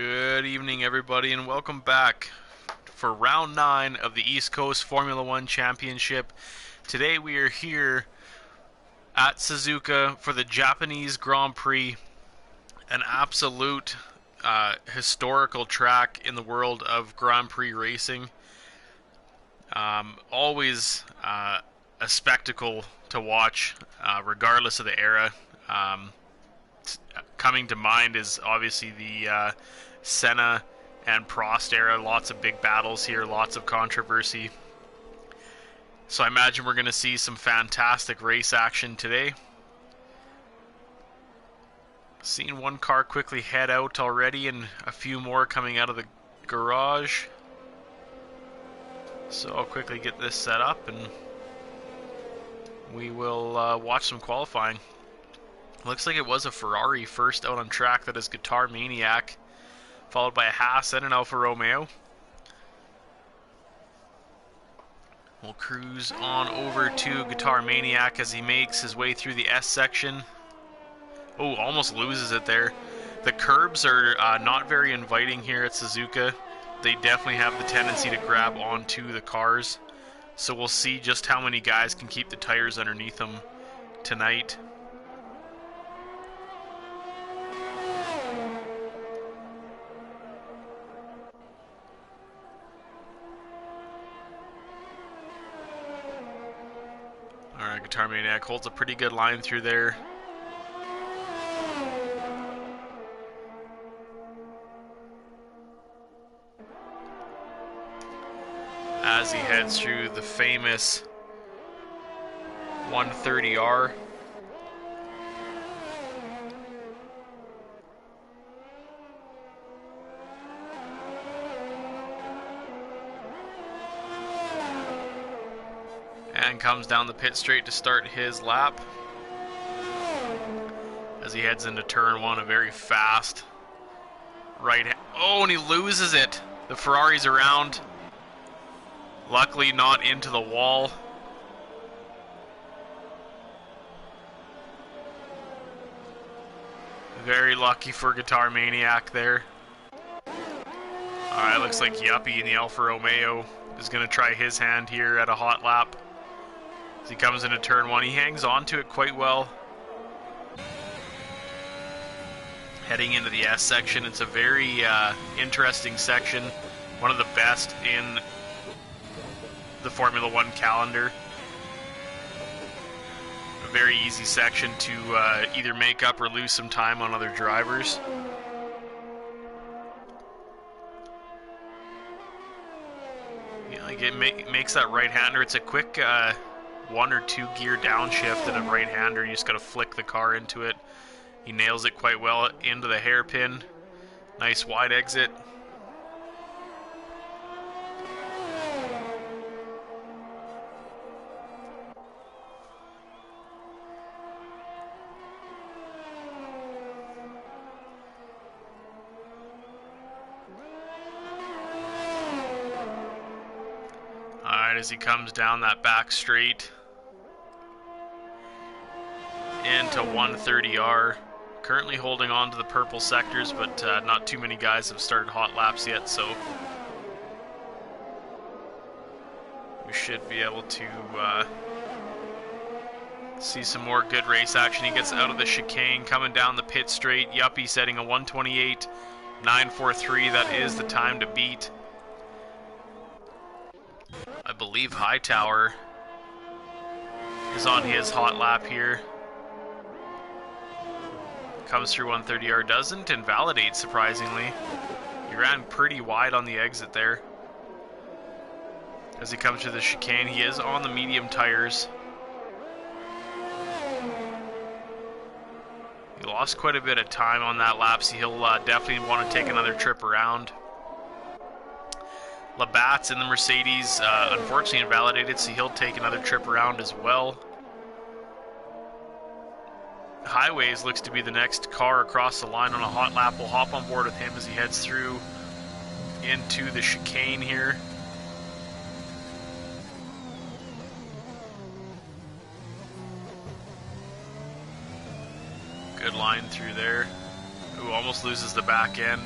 Good evening, everybody, and welcome back for round 9 of the East Coast Formula One Championship. Today we are here at Suzuka for the Japanese Grand Prix, an absolute historical track in the world of Grand Prix racing. Always a spectacle to watch, regardless of the era. Coming to mind is obviously the Senna and Prost era. Lots of big battles here, lots of controversy. So I imagine we're going to see some fantastic race action today. Seen one car quickly head out already and a few more coming out of the garage. So I'll quickly get this set up and we will watch some qualifying. Looks like it was a Ferrari first out on track. That is Guitar Maniac, followed by a Haas and an Alfa Romeo. We'll cruise on over to Guitar Maniac as he makes his way through the S section. Oh, almost loses it there. The curbs are not very inviting here at Suzuka. They definitely have the tendency to grab onto the cars. So we'll see just how many guys can keep the tires underneath them tonight. Alright, Guitar Maniac holds a pretty good line through there. As he heads through the famous 130R. And comes down the pit straight to start his lap. As he heads into turn 1, a very fast right hand. Oh, and he loses it. The Ferrari's around. Luckily not into the wall. Very lucky for Guitar Maniac there. Alright, looks like Yuppie in the Alfa Romeo is going to try his hand here at a hot lap. As he comes into turn 1, he hangs on to it quite well. Heading into the S section, it's a very interesting section. One of the best in the Formula One calendar. A very easy section to either make up or lose some time on other drivers. Yeah, like it makes that right-hander. It's a quick 1 or 2 gear downshift and a right-hander. You just got to flick the car into it. He nails it quite well into the hairpin. Nice wide exit. Alright, as he comes down that back straight into 130R. Currently holding on to the purple sectors, but not too many guys have started hot laps yet, so we should be able to see some more good race action. He gets out of the chicane, coming down the pit straight. Yuppie setting a 128.943. That is the time to beat. I believe Hightower is on his hot lap here. Comes through 130R, doesn't invalidate, surprisingly. He ran pretty wide on the exit there. As he comes through the chicane, he is on the medium tires. He lost quite a bit of time on that lap, so he'll definitely want to take another trip around. Labatt's in the Mercedes, unfortunately invalidated, so he'll take another trip around as well. Highways looks to be the next car across the line on a hot lap. We'll hop on board with him as he heads through into the chicane here. Good line through there. Ooh, almost loses the back end.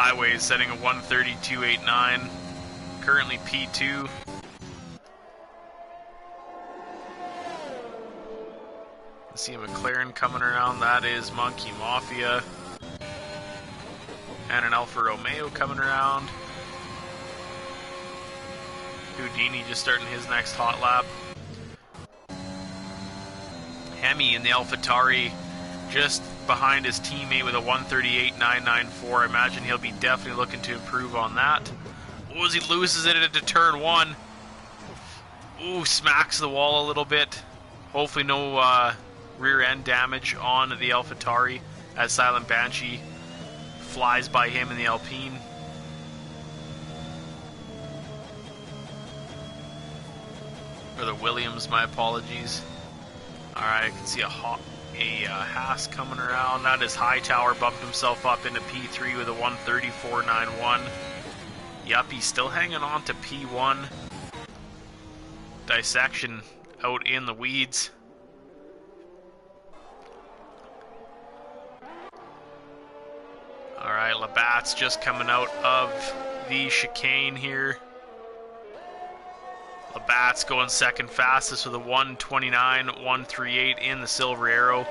Highway is setting a 1:32.89, currently P2. See a McLaren coming around, that is Monkey Mafia. And an Alfa Romeo coming around. Houdini just starting his next hot lap. Hemi in the AlphaTauri just behind his teammate with a 1:38.994. I imagine he'll be definitely looking to improve on that. Oh, as he loses it into turn one. Ooh, smacks the wall a little bit. Hopefully no rear end damage on the AlphaTauri as Silent Banshee flies by him in the Alpine. Or the Williams, my apologies. Alright, I can see a Haas coming around. That is Hightower, bumped himself up into P3 with a 1:34.91. Yup, he's still hanging on to P1. Dissection out in the weeds. Alright, Labatt's just coming out of the chicane here. Labatt's going second fastest with a 1:29.138 in the Silver Arrow.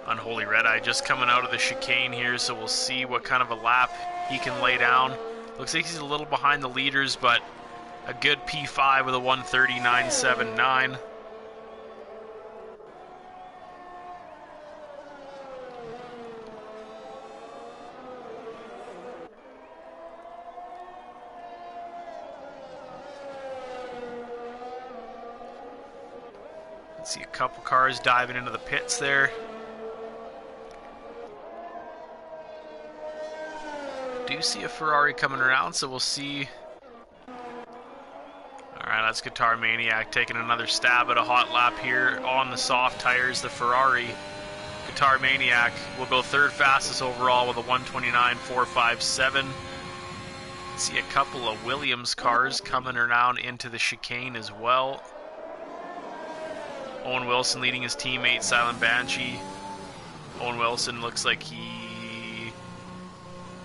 Unholy Red Eye just coming out of the chicane here, so we'll see what kind of a lap he can lay down. Looks like he's a little behind the leaders, but a good P5 with a 1:30.979. See a couple cars diving into the pits there. Do see a Ferrari coming around, so we'll see. Alright, that's Guitar Maniac taking another stab at a hot lap here on the soft tires. The Ferrari Guitar Maniac will go third fastest overall with a 1:29.457. See a couple of Williams cars coming around into the chicane as well. Owen Wilson leading his teammate Silent Banshee. Owen Wilson looks like he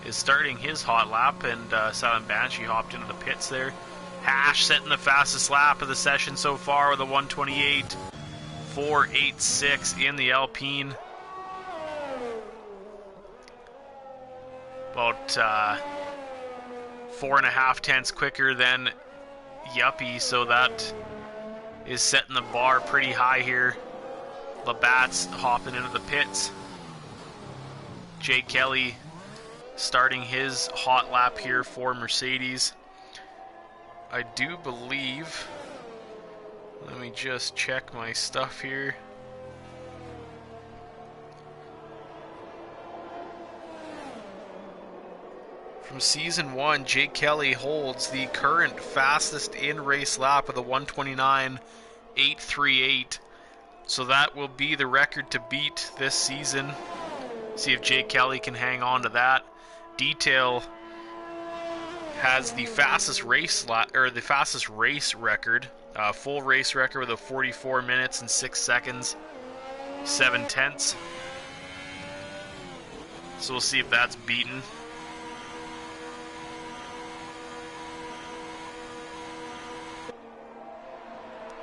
is starting his hot lap, and Silent Banshee hopped into the pits there. Hash setting the fastest lap of the session so far with a 1:28.486 in the Alpine. About 4.5 tenths quicker than Yuppie, so that is setting the bar pretty high here. Labatt's hopping into the pits. Jay Kelly starting his hot lap here for Mercedes. I do believe, let me just check my stuff here. From season 1, Jake Kelly holds the current fastest in-race lap with a 1:29.838. So that will be the record to beat this season. See if Jake Kelly can hang on to that. Detail has the fastest race the fastest race record, full race record with a 44 minutes and 6 seconds, 7 tenths. So we'll see if that's beaten.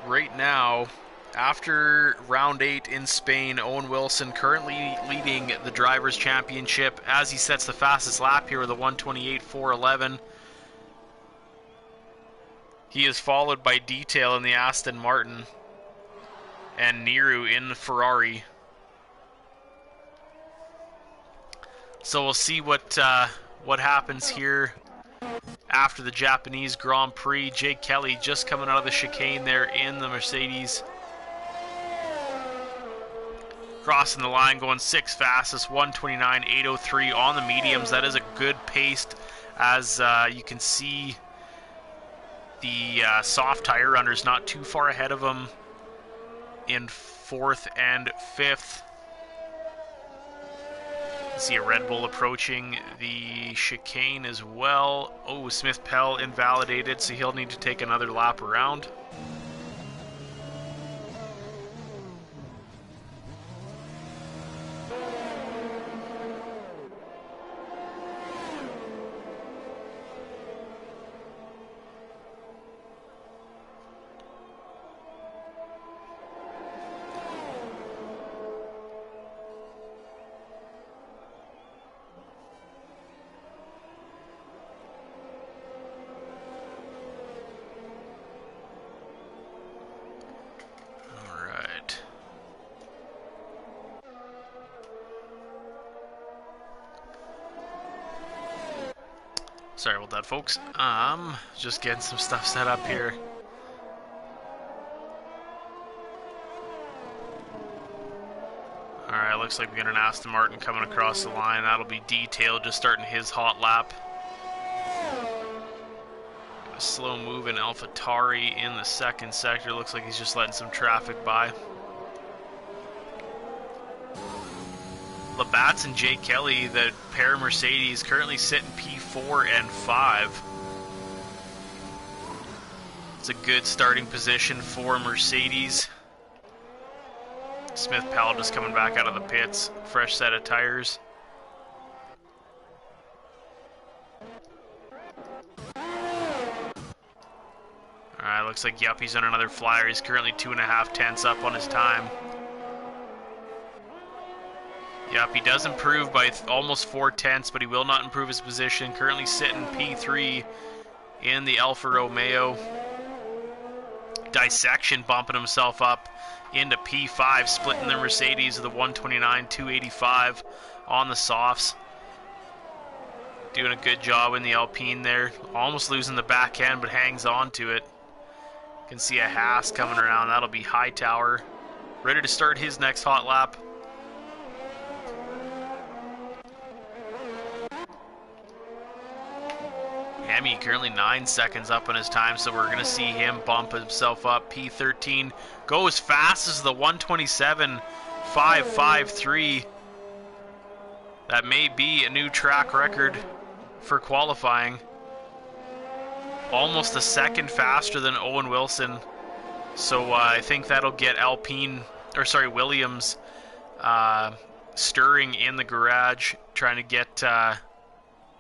Right now, after round 8 in Spain, Owen Wilson currently leading the Drivers' Championship as he sets the fastest lap here with a 1:28.411. He is followed by Detail in the Aston Martin and Niru in the Ferrari. So we'll see what happens here after the Japanese Grand Prix. Jake Kelly just coming out of the chicane there in the Mercedes. Crossing the line, going 6th fastest, 1:29.803 on the mediums. That is a good pace, as you can see the soft tire runners not too far ahead of him in 4th and 5th. See a Red Bull approaching the chicane as well. Oh, Smith Pell invalidated, so he'll need to take another lap around. Sorry about that, folks. Just getting some stuff set up here. Alright, looks like we got an Aston Martin coming across the line. That'll be detailed, just starting his hot lap. A slow moving AlphaTauri in the second sector. Looks like he's just letting some traffic by. Labatt's and Jay Kelly, the pair of Mercedes, currently sitting P4 and 5. It's a good starting position for Mercedes. Smith Powell just coming back out of the pits, fresh set of tires. Alright, looks like Yuppie's on another flyer. He's currently 2.5 tenths up on his time. Yep, he does improve by almost 4 tenths, but he will not improve his position. Currently sitting P3 in the Alfa Romeo. Dissection bumping himself up into P5, splitting the Mercedes of the 129, 285 on the softs. Doing a good job in the Alpine there. Almost losing the back end, but hangs on to it. Can see a Haas coming around. That'll be Hightower. Ready to start his next hot lap. Hemi currently 9 seconds up on his time, so we're going to see him bump himself up. P13 goes fast as the 127.553. That may be a new track record for qualifying. Almost a second faster than Owen Wilson. So I think that'll get Williams stirring in the garage, trying to get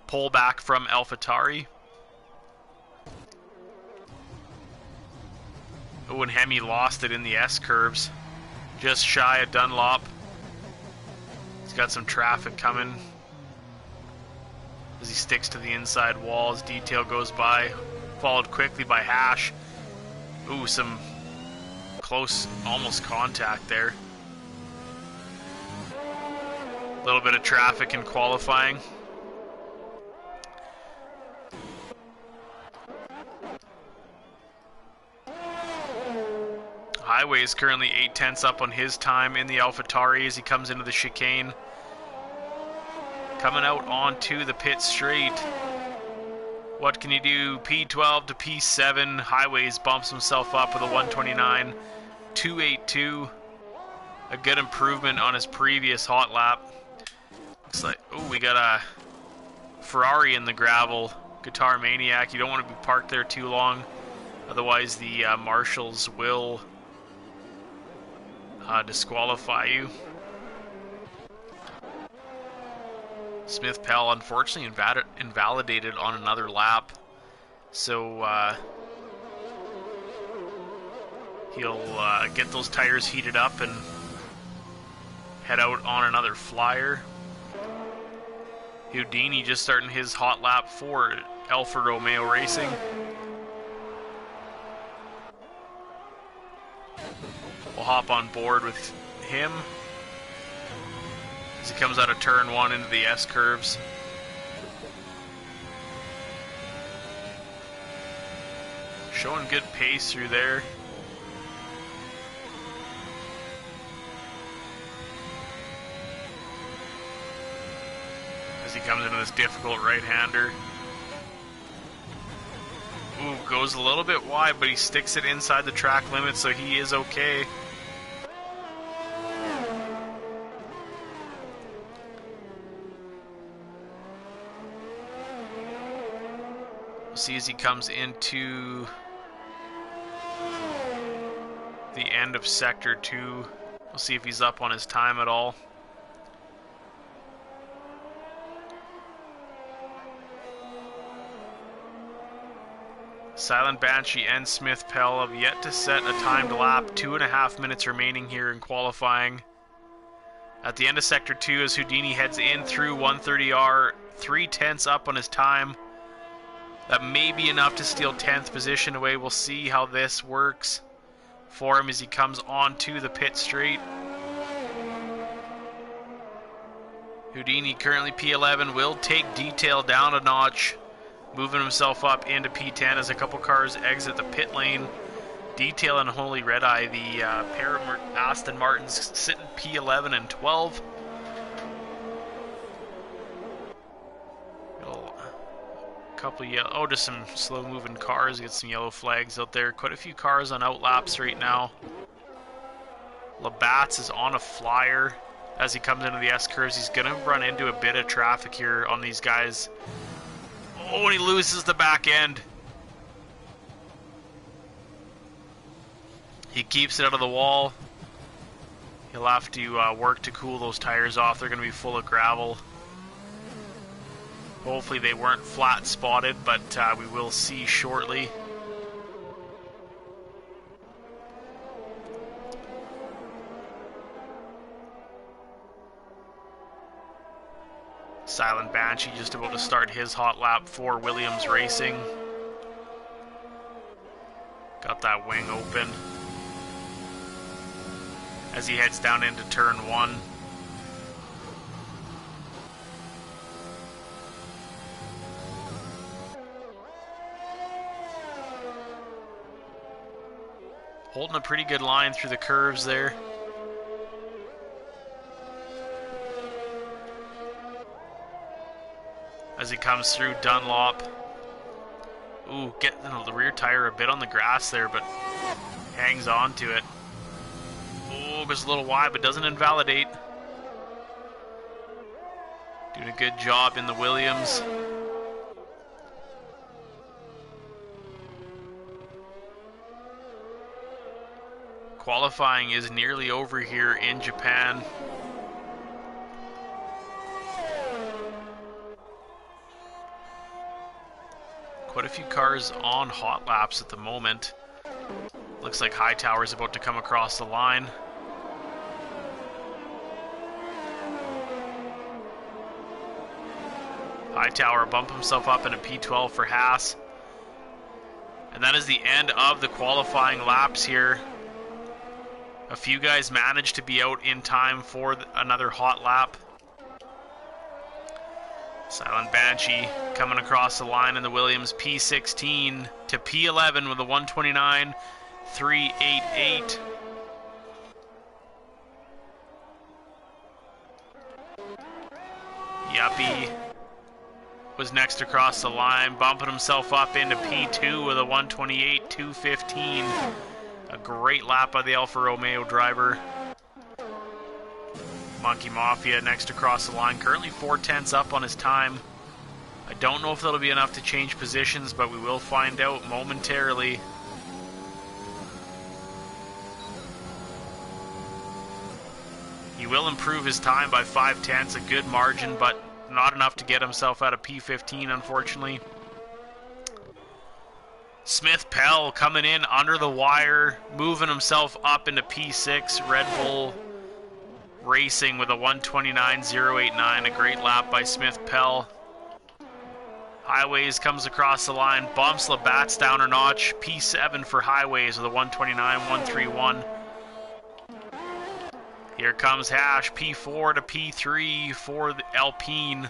pull back from AlphaTauri. Oh, and Hemi lost it in the S-curves. Just shy of Dunlop. He's got some traffic coming as he sticks to the inside wall as Detail goes by. Followed quickly by Hash. Ooh, some close, almost contact there. A little bit of traffic in qualifying. Highway is currently 8 tenths up on his time in the AlphaTauri as he comes into the chicane. Coming out onto the pit straight. What can you do? P12 to P7. Highways bumps himself up with a 129, 282. A good improvement on his previous hot lap. Looks like, oh, we got a Ferrari in the gravel. Guitar Maniac. You don't want to be parked there too long. Otherwise, the marshals will disqualify you. Smith Pell unfortunately invalidated on another lap, so he'll get those tires heated up and head out on another flyer. Houdini just starting his hot lap for Alfa Romeo Racing. We'll hop on board with him as he comes out of turn 1 into the S-curves. Showing good pace through there. As he comes into this difficult right-hander. Ooh, goes a little bit wide, but he sticks it inside the track limit, so he is okay. We'll see as he comes into the end of Sector 2. We'll see if he's up on his time at all. Silent Banshee and Smith Pell have yet to set a timed lap. 2.5 minutes remaining here in qualifying. At the end of Sector 2 as Houdini heads in through 130R, 3 tenths up on his time. That may be enough to steal 10th position away. We'll see how this works for him as he comes onto the pit straight. Houdini currently P11, will take Detail down a notch. moving himself up into P10 as a couple cars exit the pit lane. Detail and Holy Red Eye, the pair of Aston Martins sitting P11 and 12. Couple yellow, just some slow moving cars. Get some yellow flags out there. Quite a few cars on outlaps right now. Labatt's is on a flyer as he comes into the S curves. He's gonna run into a bit of traffic here on these guys. Oh, and he loses the back end. He keeps it out of the wall. He'll have to work to cool those tires off. They're gonna be full of gravel. Hopefully they weren't flat spotted, but we will see shortly. Silent Banshee just about to start his hot lap for Williams Racing. Got that wing open as he heads down into turn 1. Holding a pretty good line through the curves there. As he comes through Dunlop. Ooh, getting the rear tire a bit on the grass there, but hangs on to it. Oh, goes a little wide, but doesn't invalidate. Doing a good job in the Williams. Qualifying is nearly over here in Japan. Quite a few cars on hot laps at the moment. Looks like Hightower is about to come across the line. Hightower bump himself up in a P12 for Haas. And that is the end of the qualifying laps here. A few guys managed to be out in time for another hot lap. Silent Banshee coming across the line in the Williams P16 to P11 with a 129.388. Yuppie was next across the line, bumping himself up into P2 with a 128.215. A great lap by the Alfa Romeo driver. Monkey Mafia next across the line, currently 4/10 up on his time. I don't know if that'll be enough to change positions, but we will find out momentarily. He will improve his time by 5/10, a good margin, but not enough to get himself out of P15, unfortunately. Smith Pell coming in under the wire, moving himself up into P6. Red Bull Racing with a 129.089. A great lap by Smith Pell. Highways comes across the line, bumps Labatt's down a notch. P7 for Highways with a 129.131. Here comes Hash, P4 to P3 for the Alpine.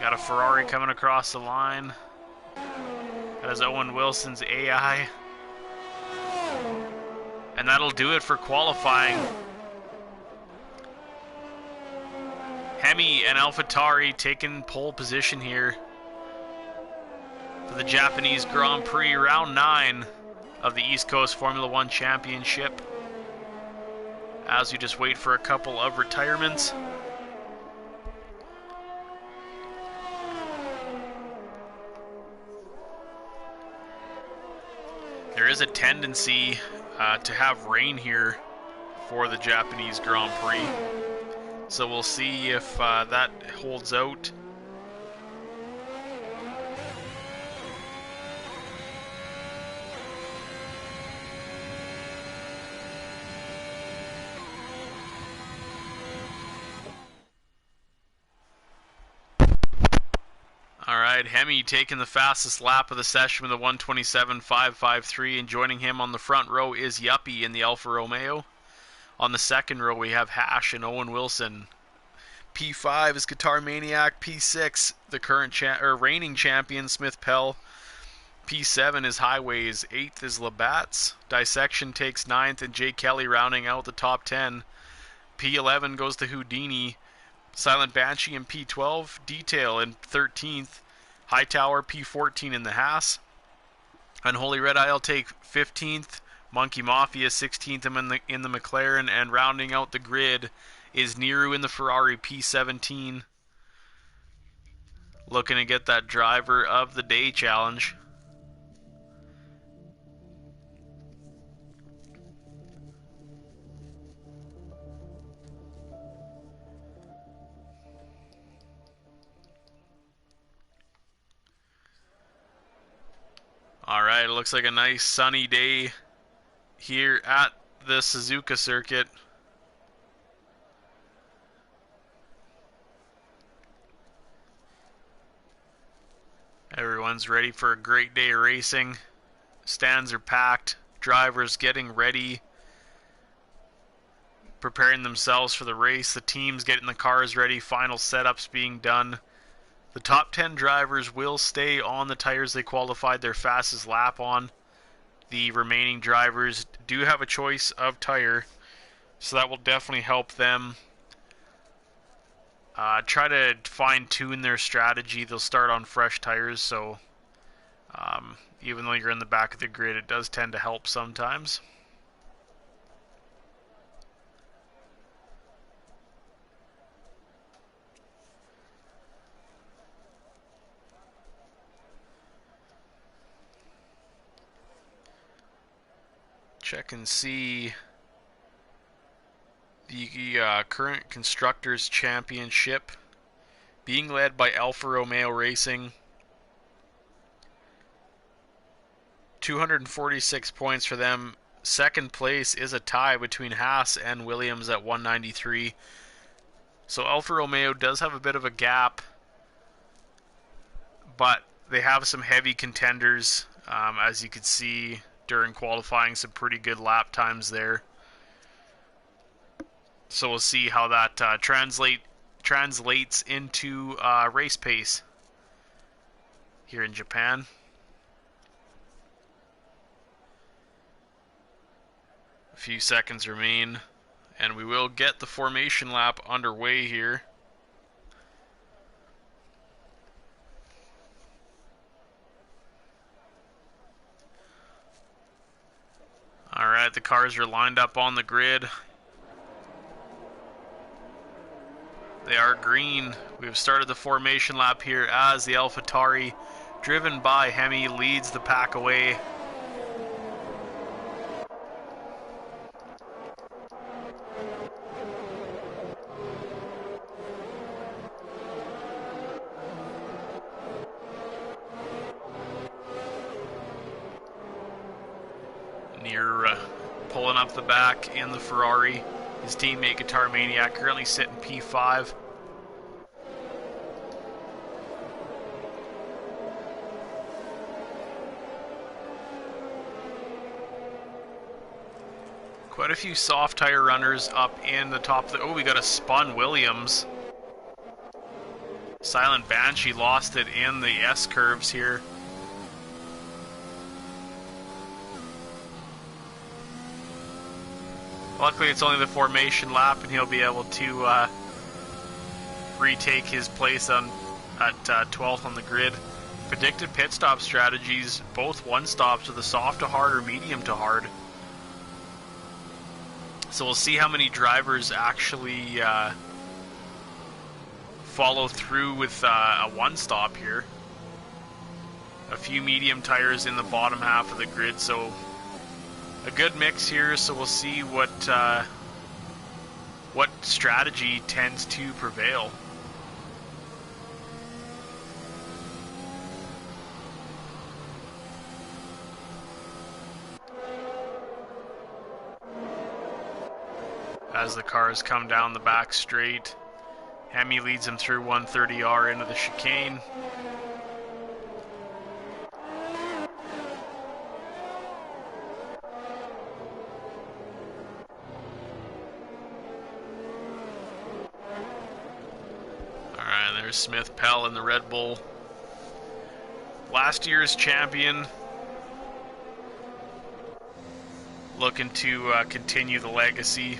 Got a Ferrari coming across the line. That is Owen Wilson's AI. And that'll do it for qualifying. Hemi and AlphaTauri taking pole position here for the Japanese Grand Prix, round 9 of the East Coast Formula One Championship. As we just wait for a couple of retirements. There is a tendency to have rain here for the Japanese Grand Prix. So we'll see if that holds out. Alright, Hemi taking the fastest lap of the session with a 127.553, and joining him on the front row is Yuppie in the Alfa Romeo. On the second row we have Hash and Owen Wilson. P5 is Guitar Maniac. P6, the current reigning champion, Smith Pell. P7 is Highways. 8th is Labatt's. Dissection takes 9th, and Jay Kelly rounding out the top 10. P11 goes to Houdini. Silent Banshee in P12. Detail in 13th. Hightower P14 in the Haas. Unholy Red Eye will take 15th. Monkey Mafia 16th in the McLaren, and rounding out the grid is Niru in the Ferrari P17. Looking to get that driver of the day challenge. Alright, it looks like a nice sunny day here at the Suzuka circuit. Everyone's ready for a great day of racing. Stands are packed. Drivers getting ready, preparing themselves for the race. The teams getting the cars ready. Final setups being done. The top 10 drivers will stay on the tires they qualified their fastest lap on. The remaining drivers do have a choice of tire, so that will definitely help them try to fine-tune their strategy. They'll start on fresh tires, so even though you're in the back of the grid, it does tend to help sometimes. Check and see the current Constructors' Championship being led by Alfa Romeo Racing. 246 points for them. Second place is a tie between Haas and Williams at 193. So Alfa Romeo does have a bit of a gap, but they have some heavy contenders, as you could see during qualifying, some pretty good lap times there. So we'll see how that translates into race pace here in Japan. A few seconds remain, and we will get the formation lap underway here. Alright, the cars are lined up on the grid. They are green. We've started the formation lap here as the AlphaTauri, driven by Hemi, leads the pack away. Pulling up the back in the Ferrari. His teammate Guitar Maniac currently sitting P5. Quite a few soft tire runners up in the top of the... Oh, we got a spun Williams. Silent Banshee lost it in the S-curves here. Luckily, it's only the formation lap, and he'll be able to retake his place at 12th on the grid. Predicted pit stop strategies, both one-stops with a soft to hard or medium to hard. So we'll see how many drivers actually follow through with a one-stop here. A few medium tires in the bottom half of the grid, so a good mix here, so we'll see what strategy tends to prevail. As the cars come down the back straight, Hemi leads him through 130R into the chicane. There's Smith Pell in the Red Bull. Last year's champion. Looking to continue the legacy.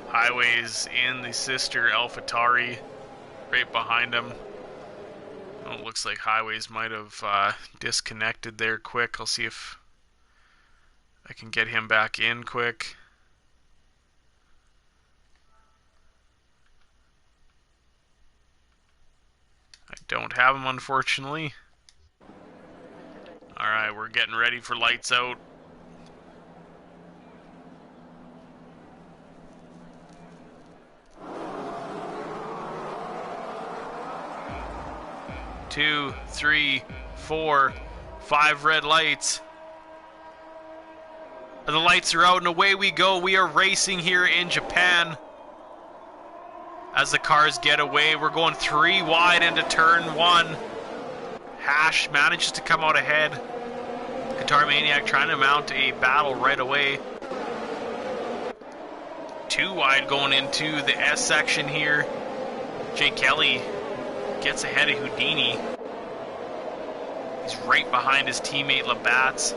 Highways in the sister AlphaTauri right behind him. Oh, it looks like Highways might have disconnected there quick. I'll see if I can get him back in quick. I don't have him, unfortunately. Alright, we're getting ready for lights out. Two, three, 4, 5 red lights. The lights are out and away we go. We are racing here in Japan. As the cars get away, we're going 3 wide into turn 1. Hash manages to come out ahead. Guitar Maniac trying to mount a battle right away. 2 wide going into the S section here. Jay Kelly gets ahead of Houdini. He's right behind his teammate Labatt's.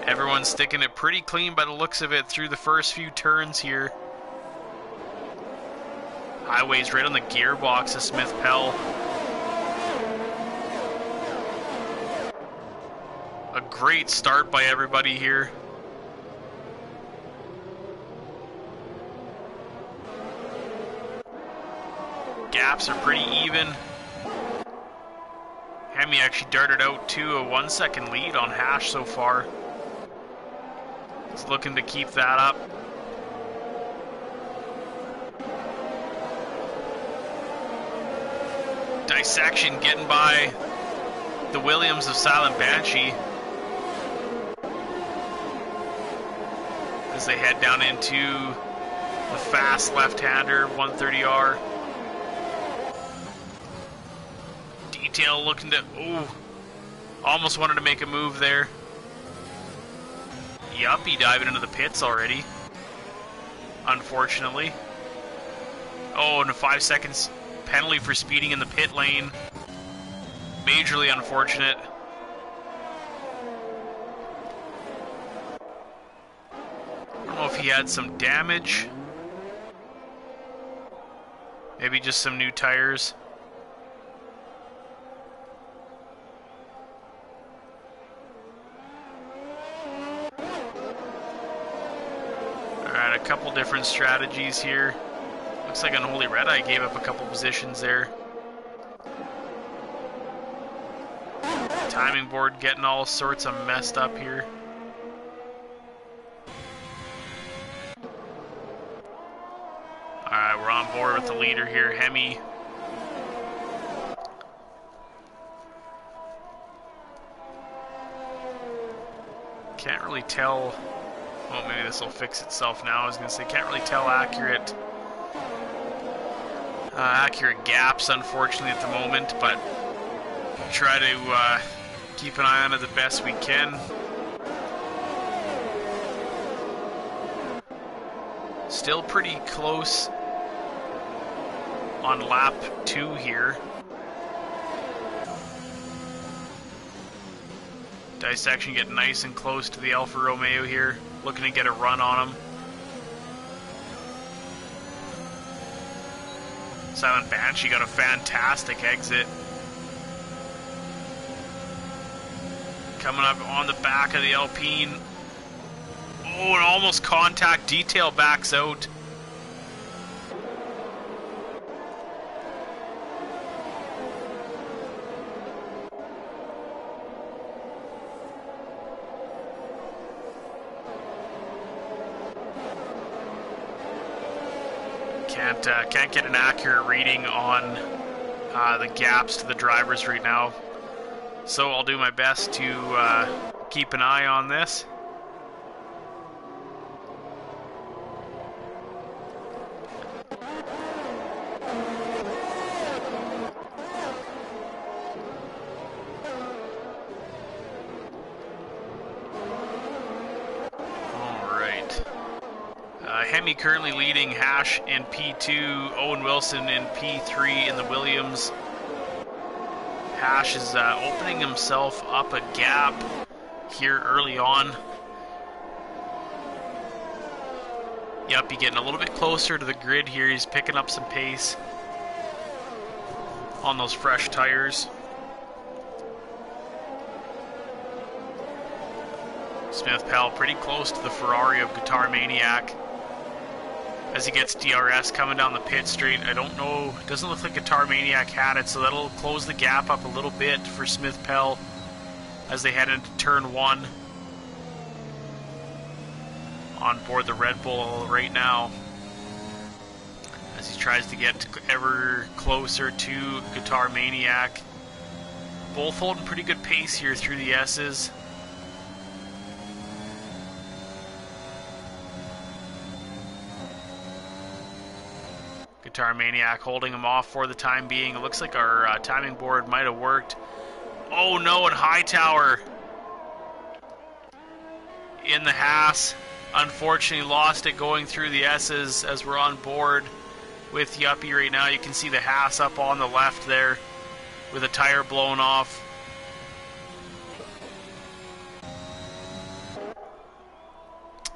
Everyone's sticking it pretty clean by the looks of it through the first few turns here. Highways right on the gearbox of Smith Pell. A great start by everybody here. Gaps are pretty even. Hemi actually darted out to a 1-second lead on Hash so far. He's looking to keep that up. Dissection getting by the Williams of Silent Banshee as they head down into the fast left-hander 130R. Detail looking to, almost wanted to make a move there. Yuppie diving into the pits already, unfortunately. Oh, and a 5 seconds penalty for speeding in the pit lane. Majorly unfortunate. I don't know if he had some damage. Maybe just some new tires. Alright, a couple different strategies here. Looks like Unholy Red Eye gave up a couple positions there. Timing board getting all sorts of messed up here. Alright, we're on board with the leader here, Hemi. Can't really tell. Oh, maybe this will fix itself now. I was going to say, can't really tell accurate gaps, unfortunately, at the moment, but try to keep an eye on it the best we can. Still pretty close on lap 2 here. Dissection getting nice and close to the Alfa Romeo here, looking to get a run on him. Silent Banshee got a fantastic exit. Coming up on the back of the Alpine. Oh, and almost contact. Detail backs out. Can't get an accurate reading on the gaps to the drivers right now, so I'll do my best to keep an eye on this. All right. Hemi currently leading Hash in P2, Owen Wilson in P3 in the Williams. Hash is opening himself up a gap here early on. Yep, he's getting a little bit closer to the grid here. He's picking up some pace on those fresh tires. Smith Pell pretty close to the Ferrari of Guitar Maniac as he gets DRS coming down the pit straight. I don't know, it doesn't look like Guitar Maniac had it, so that'll close the gap up a little bit for Smith Pell as they head into turn 1 on board the Red Bull right now, as he tries to get ever closer to Guitar Maniac. Both holding pretty good pace here through the S's. Guitar Maniac holding him off for the time being. It looks like our timing board might have worked. Oh no, and Hightower in the Haas. Unfortunately lost it going through the S's as we're on board with Yuppie right now. You can see the Haas up on the left there with a tire blown off.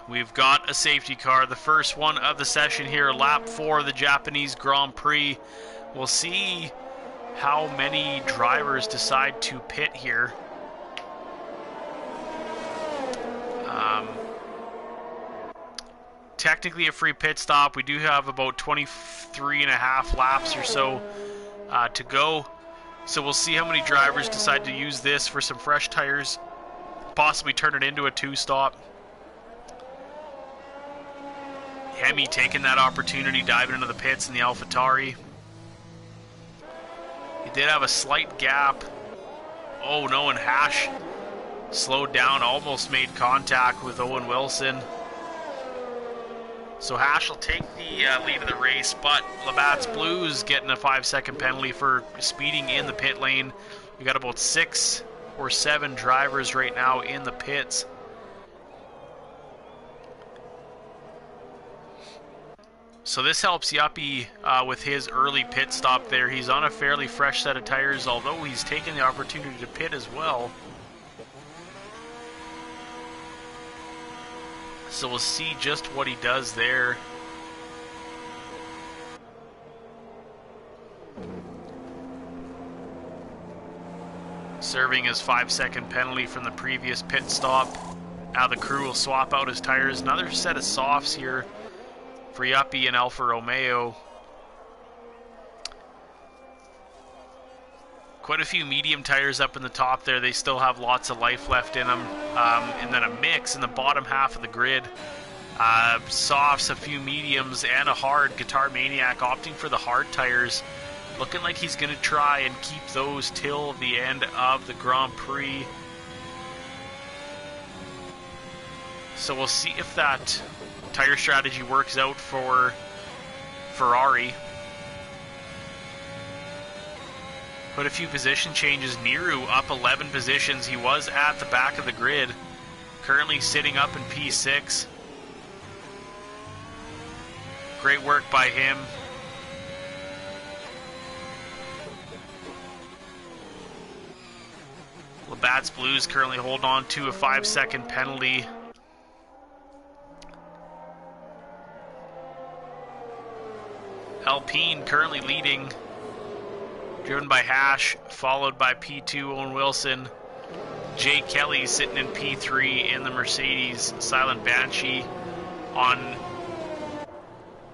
We've got a safety car, the first one of the session here, lap 4 of the Japanese Grand Prix. We'll see how many drivers decide to pit here. Technically a free pit stop. We do have about 23.5 laps or so to go. So we'll see how many drivers decide to use this for some fresh tires, possibly turn it into a 2-stop. Hemi taking that opportunity, diving into the pits in the AlphaTauri. He did have a slight gap. Oh no, and Hash slowed down, almost made contact with Owen Wilson. So Hash will take the lead of the race, but Labatt's Blues getting a 5-second penalty for speeding in the pit lane. We got about 6 or 7 drivers right now in the pits. So this helps Yuppie with his early pit stop there. He's on a fairly fresh set of tires, although he's taken the opportunity to pit as well. So we'll see just what he does there. Serving his 5-second penalty from the previous pit stop. Now the crew will swap out his tires. Another set of softs here for Yuppie and Alfa Romeo. Quite a few medium tires up in the top there. They still have lots of life left in them. And then a mix in the bottom half of the grid. Softs, a few mediums, and a hard. Guitar Maniac opting for the hard tires. Looking like he's going to try and keep those till the end of the Grand Prix. So we'll see if that tire strategy works out for Ferrari. Quite a few position changes. Niru up 11 positions. He was at the back of the grid. Currently sitting up in P6. Great work by him. Labatt's Blues currently holding on to a 5-second penalty. Alpine currently leading, driven by Hash, followed by P2 Owen Wilson. Jay Kelly sitting in P3 in the Mercedes Silent Banshee on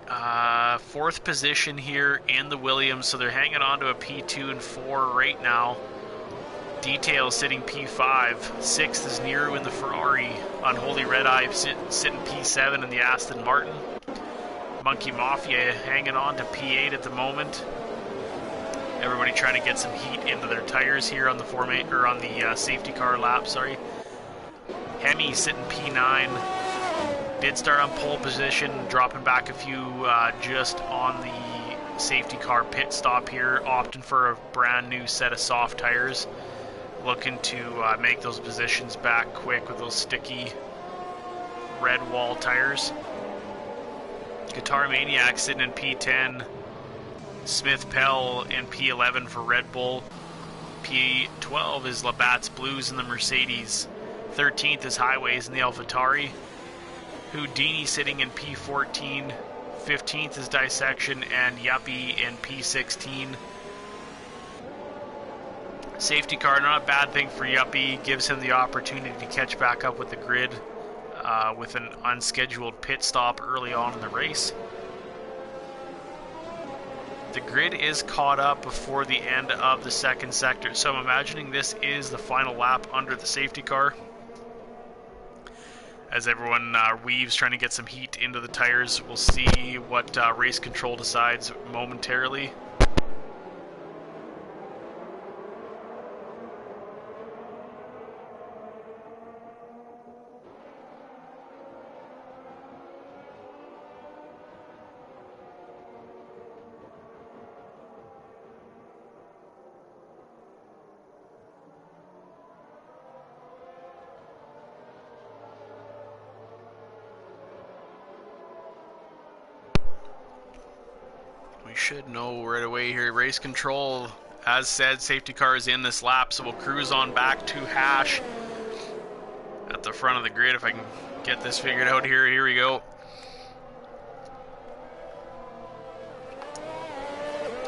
4th position here in the Williams, so they're hanging on to a P2 and 4 right now. Detail sitting P5. 6th is Niru in the Ferrari. Unholy Red Eye sitting P7 in the Aston Martin. Monkey Mafia hanging on to P8 at the moment. Everybody trying to get some heat into their tires here on the safety car lap. Sorry. Hemi sitting P9. Did start on pole position, dropping back a few just on the safety car pit stop here, opting for a brand new set of soft tires. Looking to make those positions back quick with those sticky red wall tires. Guitar Maniac sitting in P10. Smith Pell in P11 for Red Bull. P12 is Labatt's Blues in the Mercedes. 13th is Highways in the AlphaTauri. Houdini sitting in P14. 15th is Dissection, and Yuppie in P16. Safety car, not a bad thing for Yuppie. Gives him the opportunity to catch back up with the grid with an unscheduled pit stop early on in the race. The grid is caught up before the end of the second sector, so I'm imagining this is the final lap under the safety car. As everyone weaves, trying to get some heat into the tires. We'll see what race control decides momentarily. Should know right away here. Race control, as said, safety car is in this lap, so we'll cruise on back to Hash at the front of the grid. If I can get this figured out here. Here we go.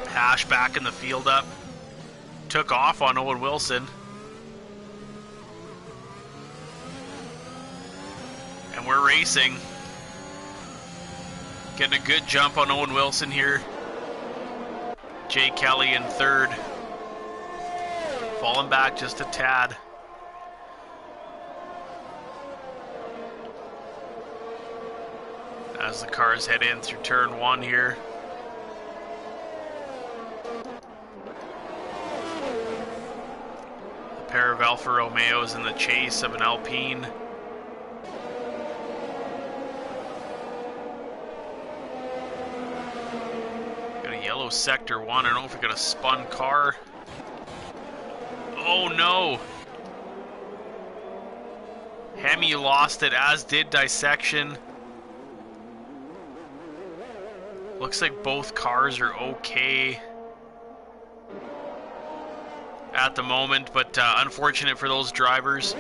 Hash back in the field up. Took off on Owen Wilson. And we're racing. Getting a good jump on Owen Wilson here. Jay Kelly in third. Falling back just a tad. As the cars head in through turn one here. A pair of Alfa Romeos in the chase of an Alpine. Yellow sector one. I don't know if we got a spun car. Oh no! Hemi lost it, as did Dissection. Looks like both cars are okay at the moment, but unfortunate for those drivers.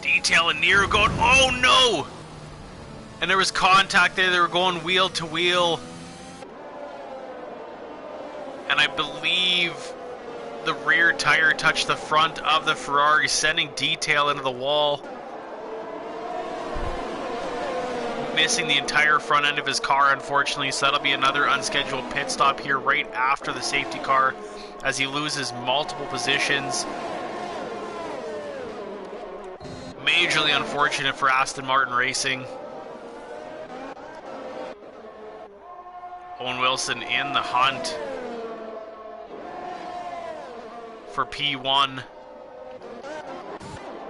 Detail and Nero going, oh no! And there was contact there. They were going wheel to wheel. And I believe the rear tire touched the front of the Ferrari, sending Detail into the wall. Missing the entire front end of his car, unfortunately. So that'll be another unscheduled pit stop here right after the safety car as he loses multiple positions. Majorly unfortunate for Aston Martin Racing. Owen Wilson in the hunt for P1.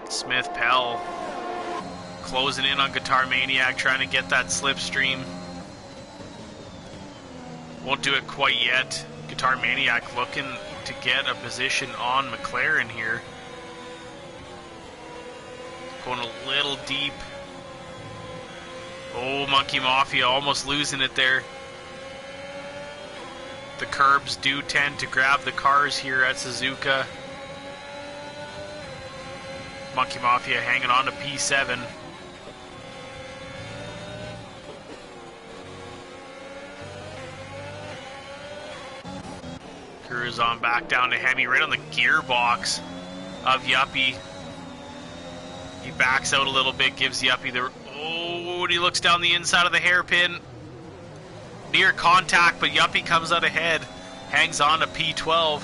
Smith Pell closing in on Guitar Maniac, trying to get that slipstream. Won't do it quite yet. Guitar Maniac looking to get a position on McLaren here. Going a little deep. Oh, Monkey Mafia almost losing it there. The curbs do tend to grab the cars here at Suzuka. Monkey Mafia hanging on to P7. Cruise on back down to Hemi, right on the gearbox of Yuppie. He backs out a little bit, gives Yuppie the... Oh, and he looks down the inside of the hairpin. Near contact, but Yuppie comes out ahead. Hangs on to P12.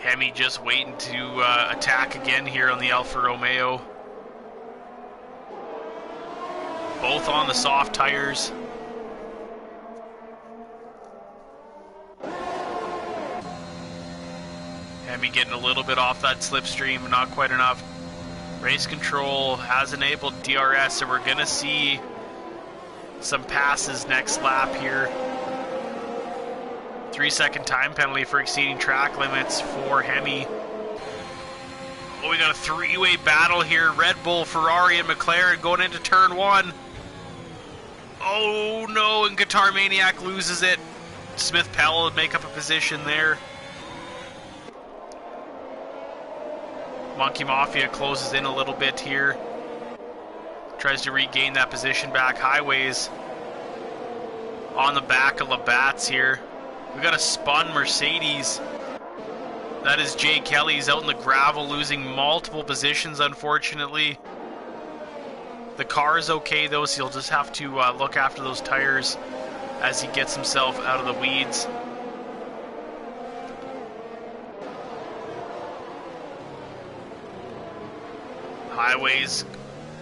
Hemi just waiting to attack again here on the Alfa Romeo. Both on the soft tires. Hemi getting a little bit off that slipstream, but not quite enough. Race control has enabled DRS, so we're going to see some passes next lap here. 3-second time penalty for exceeding track limits for Hemi. Oh, we got a three-way battle here. Red Bull, Ferrari, and McLaren going into turn 1. Oh no, and Guitar Maniac loses it. Smith Powell would make up a position there. Monkey Mafia closes in a little bit here. Tries to regain that position back. Highways on the back of Labatt's here. We got a spun Mercedes. That is Jay Kelly's out in the gravel, losing multiple positions, unfortunately. The car is okay, though, so he'll just have to look after those tires as he gets himself out of the weeds. Highways.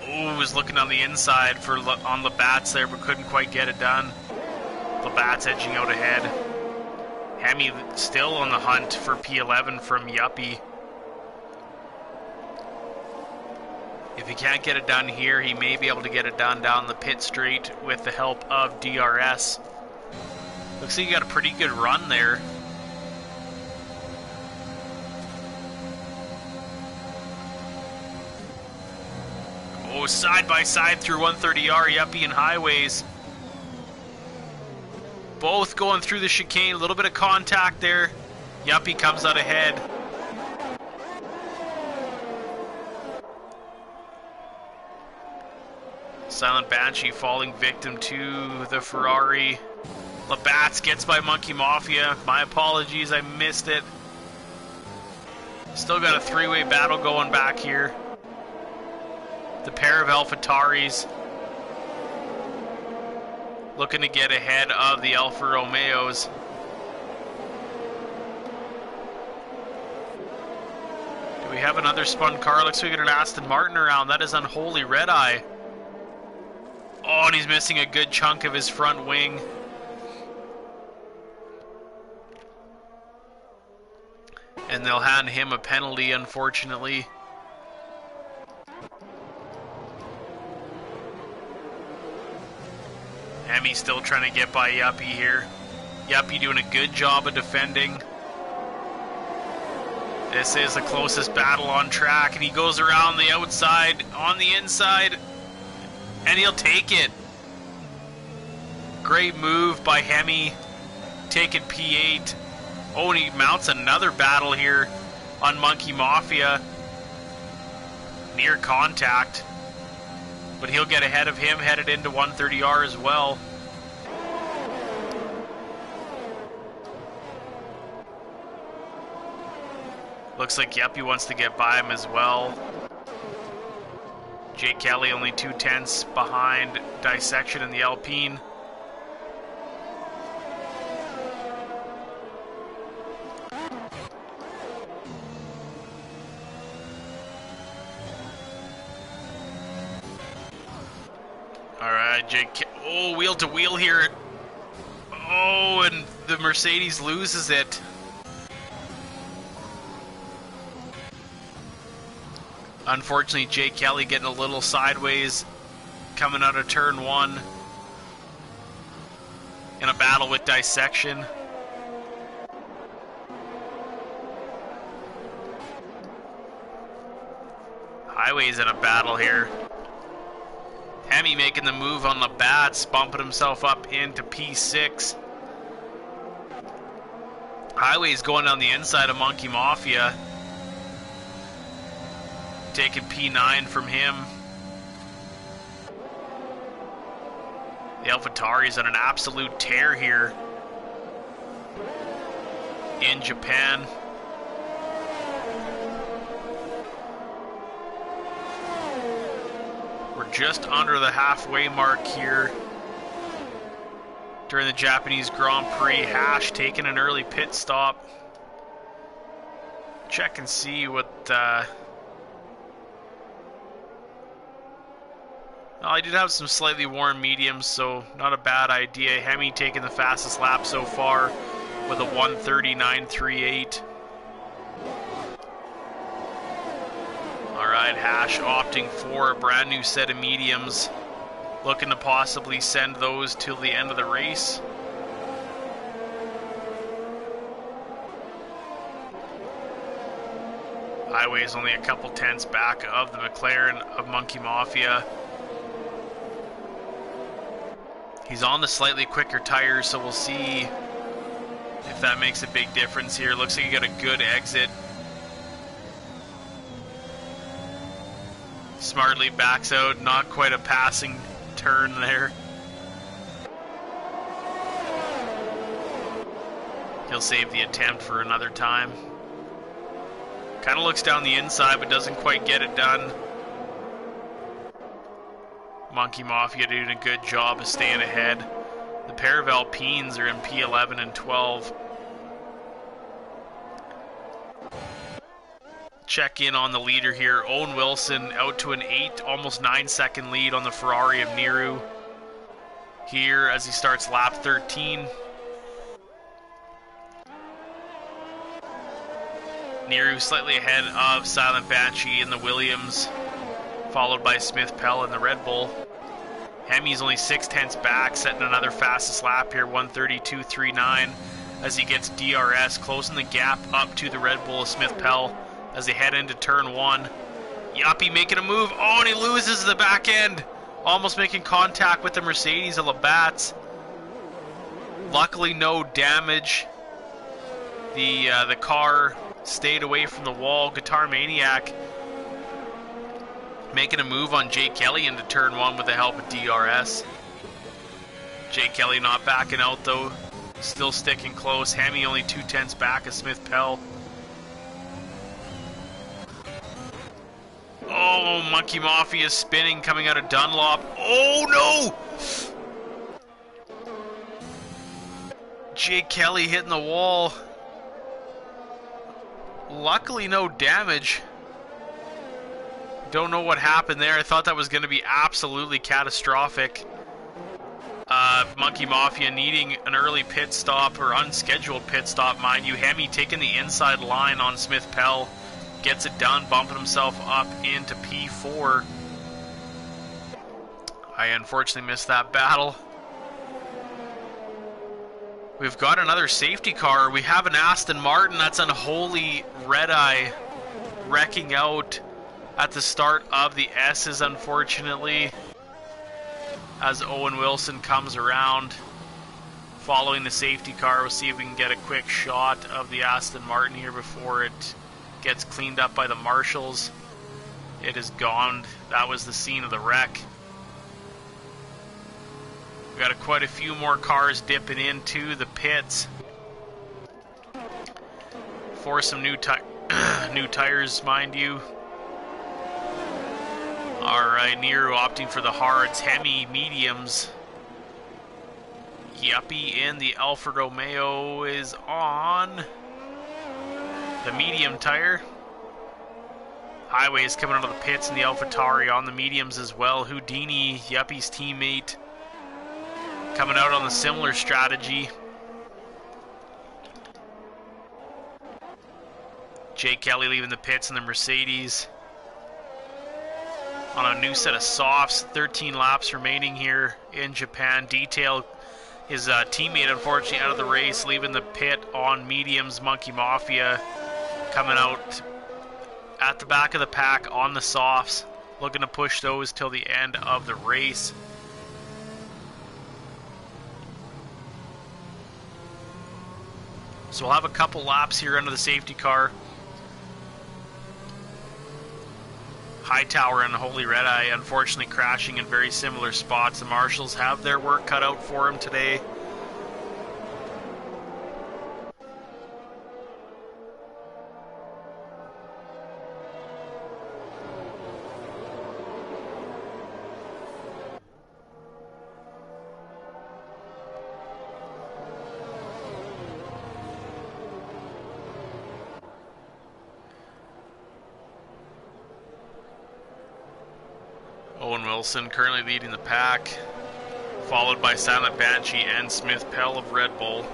Oh, was looking on the inside for on Labatt's there, but couldn't quite get it done. Labatt's edging out ahead. Hemi still on the hunt for P11 from Yuppie. If he can't get it done here, he may be able to get it done down the pit straight with the help of DRS. Looks like he got a pretty good run there. Oh, side by side through 130R, Yuppie and Highways. Both going through the chicane, a little bit of contact there. Yuppie comes out ahead. Silent Banshee falling victim to the Ferrari. Labatt's gets by Monkey Mafia. My apologies, I missed it. Still got a three-way battle going back here. The pair of AlphaTauris looking to get ahead of the Alfa Romeos. Do we have another spun car? Looks like we got an Aston Martin around. That is Unholy Red Eye. Oh, and he's missing a good chunk of his front wing. And they'll hand him a penalty, unfortunately. Hemi's still trying to get by Yuppie here. Yuppie doing a good job of defending. This is the closest battle on track, and he goes around the outside, on the inside, and he'll take it. Great move by Hemi, taking P8. Oh, and he mounts another battle here on Monkey Mafia. Near contact. But he'll get ahead of him, headed into 130R as well. Looks like Yuppie wants to get by him as well. Jake Kelly only 2/10 behind Dissection in the Alpine. Alright, Jake. Oh, wheel to wheel here. Oh, and the Mercedes loses it. Unfortunately, Jake Kelly getting a little sideways coming out of turn 1 in a battle with Dissection. Highway's in a battle here. Hemi making the move on Labatt's, bumping himself up into P6. Highway's going down the inside of Monkey Mafia. Taking P9 from him. The AlphaTauri's on an absolute tear here in Japan. We're just under the halfway mark here during the Japanese Grand Prix. Hash taking an early pit stop. Check and see what I did have some slightly warm mediums, so not a bad idea. Hemi taking the fastest lap so far with a 1:39.38. Alright, Hash opting for a brand new set of mediums. Looking to possibly send those till the end of the race. Highway is only a couple tenths back of the McLaren of Monkey Mafia. He's on the slightly quicker tires, so we'll see if that makes a big difference here. Looks like he got a good exit. Smartly backs out, not quite a passing turn there. He'll save the attempt for another time. Kind of looks down the inside, but doesn't quite get it done. Monkey Mafia doing a good job of staying ahead. The pair of Alpines are in P11 and 12. Check in on the leader here. Owen Wilson out to an 8, almost 9-second lead on the Ferrari of Niru here as he starts lap 13. Niru slightly ahead of Silent Banshee in the Williams, followed by Smith Pell in the Red Bull. Hemi's only 6 tenths back, setting another fastest lap here, 1:32.39, as he gets DRS, closing the gap up to the Red Bull of Smith Pell as they head into turn 1. Yuppie making a move. Oh, and he loses the back end, almost making contact with the Mercedes of Labatt's. Luckily, no damage. The car stayed away from the wall. Guitar Maniac making a move on Jay Kelly into turn 1 with the help of DRS. Jay Kelly not backing out though, still sticking close. Hemi only 2 tenths back of Smith Pell. Oh, Monkey Mafia spinning coming out of Dunlop. Oh no! Jay Kelly hitting the wall. Luckily no damage. Don't know what happened there. I thought that was going to be absolutely catastrophic. Monkey Mafia needing an early pit stop, or unscheduled pit stop, mind you. Hemi taking the inside line on Smith Pell. Gets it done, bumping himself up into P4. I unfortunately missed that battle. We've got another safety car. We have an Aston Martin. That's unholy red-eye wrecking out at the start of the S's, unfortunately, as Owen Wilson comes around following the safety car. We'll see if we can get a quick shot of the Aston Martin here before it gets cleaned up by the marshals. It is gone. That was the scene of the wreck. We've got quite a few more cars dipping into the pits for some new tires, mind you. Alright, Niru opting for the hards. Hemi mediums. Yuppie in the Alfa Romeo is on the medium tire. Highway is coming out of the pits in the AlphaTauri on the mediums as well. Houdini, Yuppie's teammate, coming out on a similar strategy. Jay Kelly leaving the pits in the Mercedes on a new set of softs. 13 laps remaining here in Japan. Detail, his teammate, unfortunately out of the race, leaving the pit on mediums. Monkey Mafia coming out at the back of the pack on the softs, looking to push those till the end of the race. So we'll have a couple laps here under the safety car. Hightower and Holy Red Eye unfortunately crashing in very similar spots. The marshals have their work cut out for him today. Owen Wilson currently leading the pack, followed by Silent Banshee and Smith Pell of Red Bull.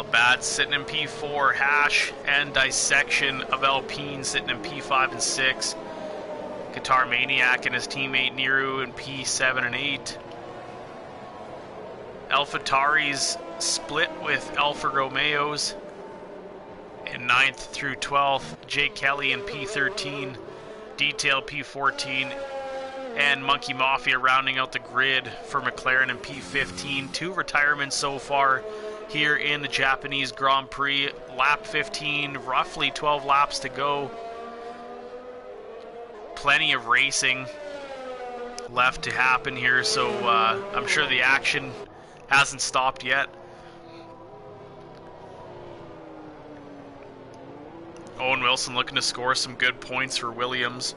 Labatt's sitting in P4, Hash and Dissection of Alpine sitting in P5 and 6. Guitar Maniac and his teammate Niru in P7 and 8. AlphaTauri's split with Alfa Romeos in 9th through 12th. Jay Kelly in P13, Detail P14, and Monkey Mafia rounding out the grid for McLaren in P15. 2 retirements so far here in the Japanese Grand Prix. Lap 15, roughly 12 laps to go. Plenty of racing left to happen here, so I'm sure the action hasn't stopped yet. Owen Wilson looking to score some good points for Williams.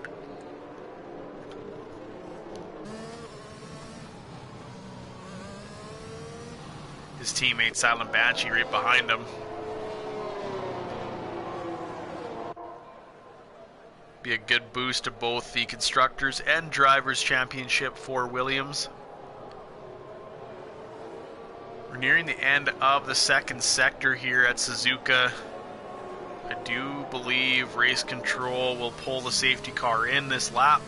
His teammate Silent Banshee right behind him. Be a good boost to both the Constructors and Drivers' Championship for Williams. We're nearing the end of the second sector here at Suzuka. I do believe Race Control will pull the safety car in this lap.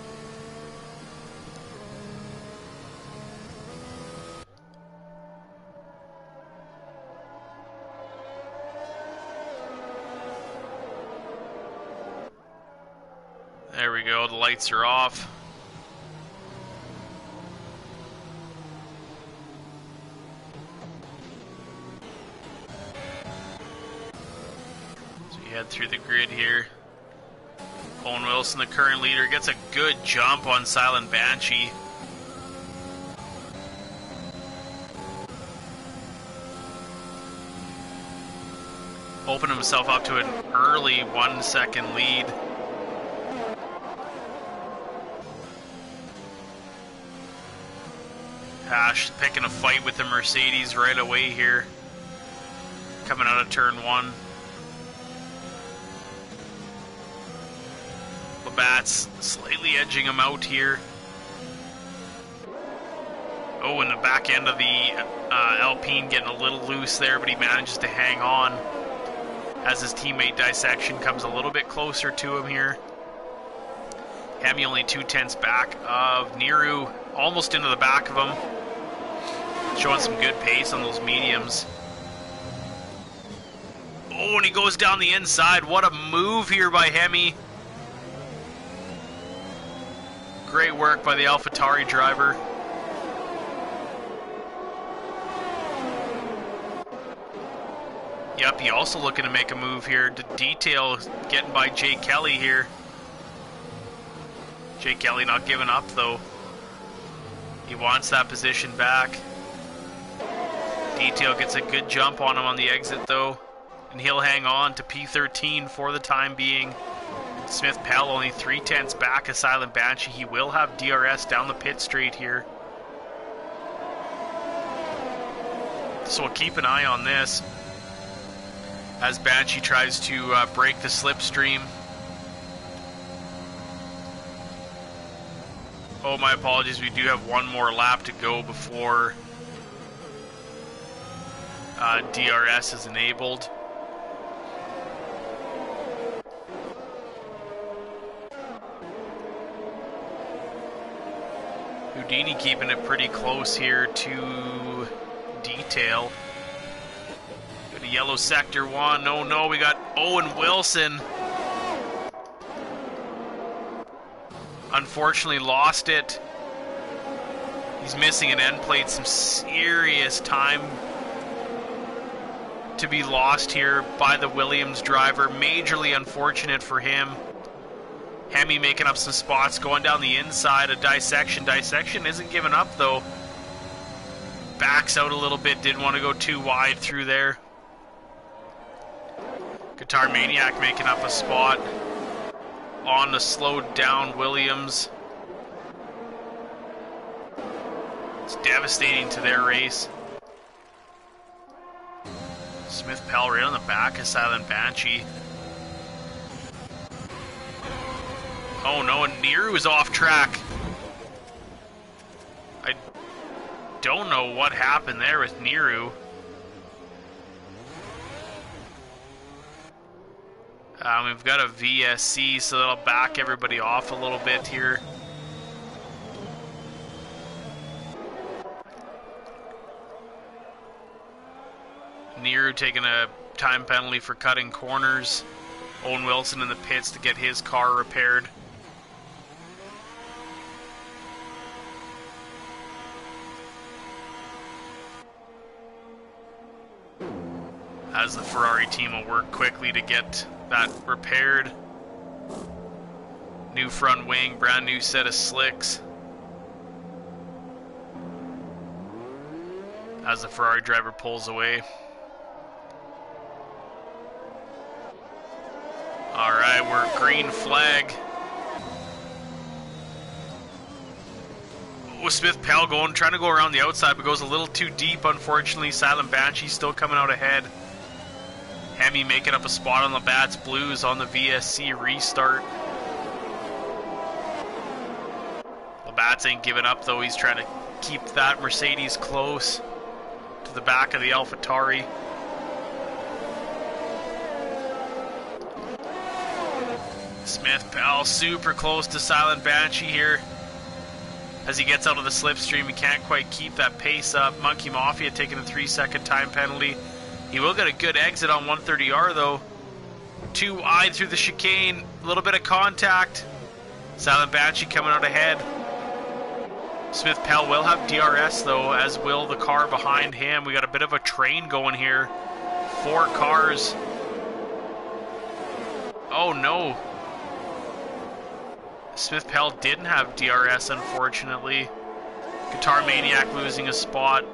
There we go, the lights are off. So you head through the grid here. Owen Wilson, the current leader, gets a good jump on Silent Banshee. Opened himself up to an early 1-second lead. Hash picking a fight with the Mercedes right away here, coming out of turn 1. Labatt's slightly edging him out here. Oh, in the back end of the Alpine getting a little loose there, but he manages to hang on as his teammate Dissection comes a little bit closer to him here. Hemi only 2/10 back of Niru, almost into the back of him. Showing some good pace on those mediums. Oh, and he goes down the inside. What a move here by Hemi. Great work by the AlphaTauri driver. Yep, he also looking to make a move here. The Detail getting by Jay Kelly here. Jay Kelly not giving up though. He wants that position back. Detail gets a good jump on him on the exit though, and he'll hang on to P13 for the time being. Smith Pell only 3/10 back of Silent Banshee. He will have DRS down the pit straight here. So we'll keep an eye on this as Banshee tries to break the slipstream. Oh, my apologies, we do have one more lap to go before DRS is enabled. Houdini keeping it pretty close here to Detail. Got a yellow sector 1. Oh no, we got Owen Wilson. Unfortunately lost it. He's missing an end plate. Some serious time to be lost here by the Williams driver. Majorly unfortunate for him. Hemi making up some spots, going down the inside of Dissection. Dissection isn't giving up though. Backs out a little bit, didn't want to go too wide through there. Guitar Maniac making up a spot on the slowed down Williams. It's devastating to their race. Smith Pell right on the back of Silent Banshee. Oh no, and Niru is off track. I don't know what happened there with Niru. We've got a VSC, so that'll back everybody off a little bit here. Nero taking a time penalty for cutting corners. Owen Wilson in the pits to get his car repaired. As the Ferrari team will work quickly to get that repaired. New front wing, brand new set of slicks. As the Ferrari driver pulls away. Alright, we're green flag. With Smith Pell trying to go around the outside, but goes a little too deep, unfortunately. Silent Banshee still coming out ahead. Hemi making up a spot on Labatt's Blues on the VSC restart. Labatt's ain't giving up though, he's trying to keep that Mercedes close to the back of the AlphaTauri. Smith Pell super close to Silent Banshee here. As he gets out of the slipstream, he can't quite keep that pace up. Monkey Mafia taking a 3-second time penalty. He will get a good exit on 130R though. Too wide through the chicane, a little bit of contact. Silent Banshee coming out ahead. Smith Pell will have DRS though, as will the car behind him. We got a bit of a train going here. 4 cars. Oh no. Smith Pell didn't have DRS, unfortunately. Guitar Maniac losing a spot.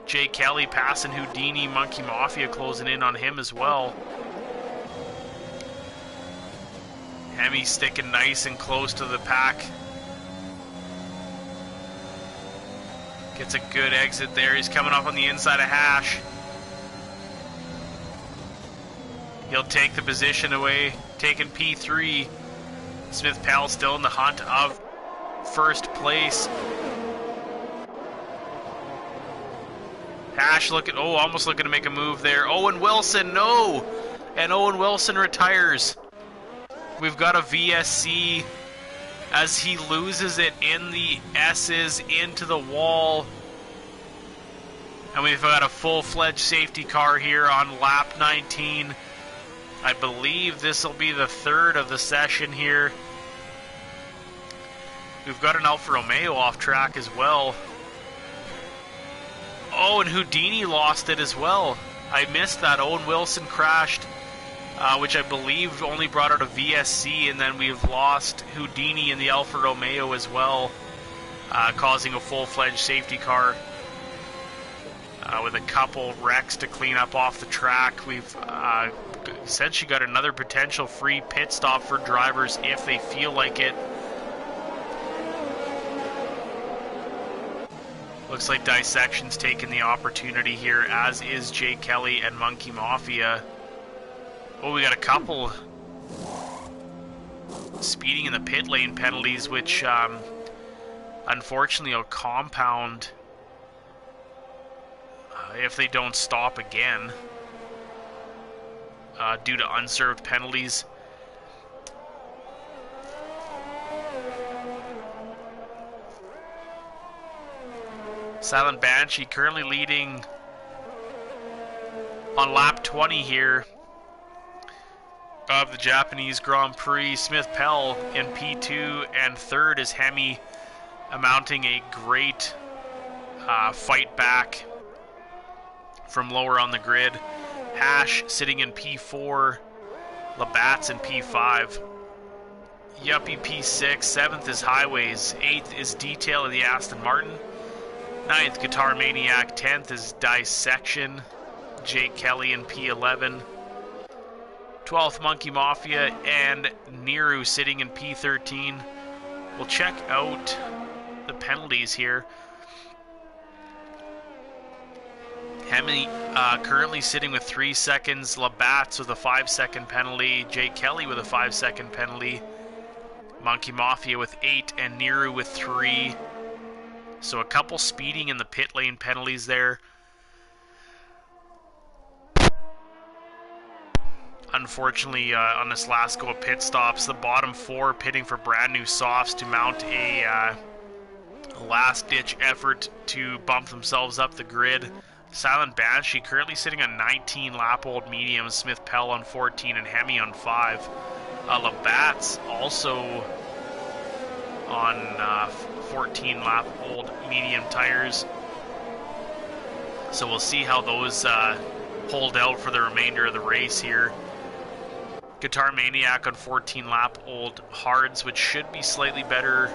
Jay Kelly passing Houdini. Monkey Mafia closing in on him as well. Hemi sticking nice and close to the pack. Gets a good exit there. He's coming up on the inside of Hash. He'll take the position away, taking P3. Smith Pell still in the hunt of first place. Hash looking, almost looking to make a move there. Owen Wilson, no! And Owen Wilson retires. We've got a VSC as he loses it in the S's into the wall. And we've got a full-fledged safety car here on lap 19. I believe this will be the 3rd of the session here. We've got an Alfa Romeo off track as well. Oh, and Houdini lost it as well. I missed that. Owen Wilson crashed, which I believe only brought out a VSC, and then we've lost Houdini in the Alfa Romeo as well, causing a full-fledged safety car. With a couple wrecks to clean up off the track. We've essentially got another potential free pit stop for drivers if they feel like it. Looks like Dissection's taking the opportunity here, as is Jay Kelly and Monkey Mafia. Oh, we got a couple speeding in the pit lane penalties, which unfortunately will compound if they don't stop again due to unserved penalties. Silent Banshee currently leading on lap 20 here of the Japanese Grand Prix. Smith Pell in P2, and 3rd is Hemi, mounting a great fight back from lower on the grid. Hash sitting in P4, Labatt's in P5. Yuppie P6, 7th is Highways, 8th is Detail of the Aston Martin, 9th Guitar Maniac, 10th is Dissection, Jay Kelly in P11, 12th Monkey Mafia, and Nero sitting in P13. We'll check out the penalties here. Hemi currently sitting with 3 seconds, Labatt's with a 5-second penalty, Jay Kelly with a 5-second penalty, Monkey Mafia with 8, and Nero with 3. So a couple speeding in the pit lane penalties there. unfortunately, on this last go of pit stops. The bottom four pitting for brand new softs to mount a last-ditch effort to bump themselves up the grid. Silent Banshee currently sitting on 19 lap-old mediums, Smith Pell on 14, and Hemi on 5. Labatt's also on 14 lap-old medium tires. So we'll see how those hold out for the remainder of the race here. Guitar Maniac on 14 lap-old hards, which should be slightly better,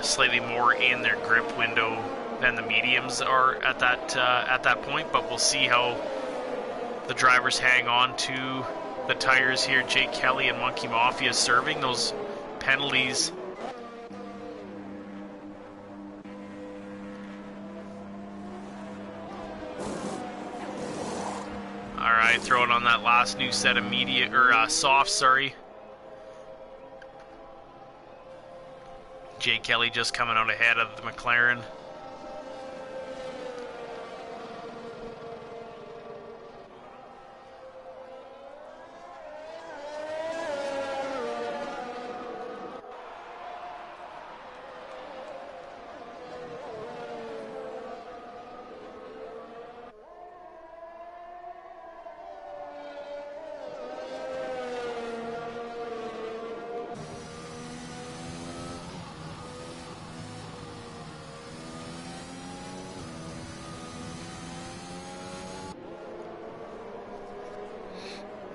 slightly more in their grip window than the mediums are at that point. But we'll see how the drivers hang on to the tires here. Jake Kelly and Monkey Mafia serving those penalties. Alright, throwing on that last new set of softs, sorry. Jake Kelly just coming out ahead of the McLaren.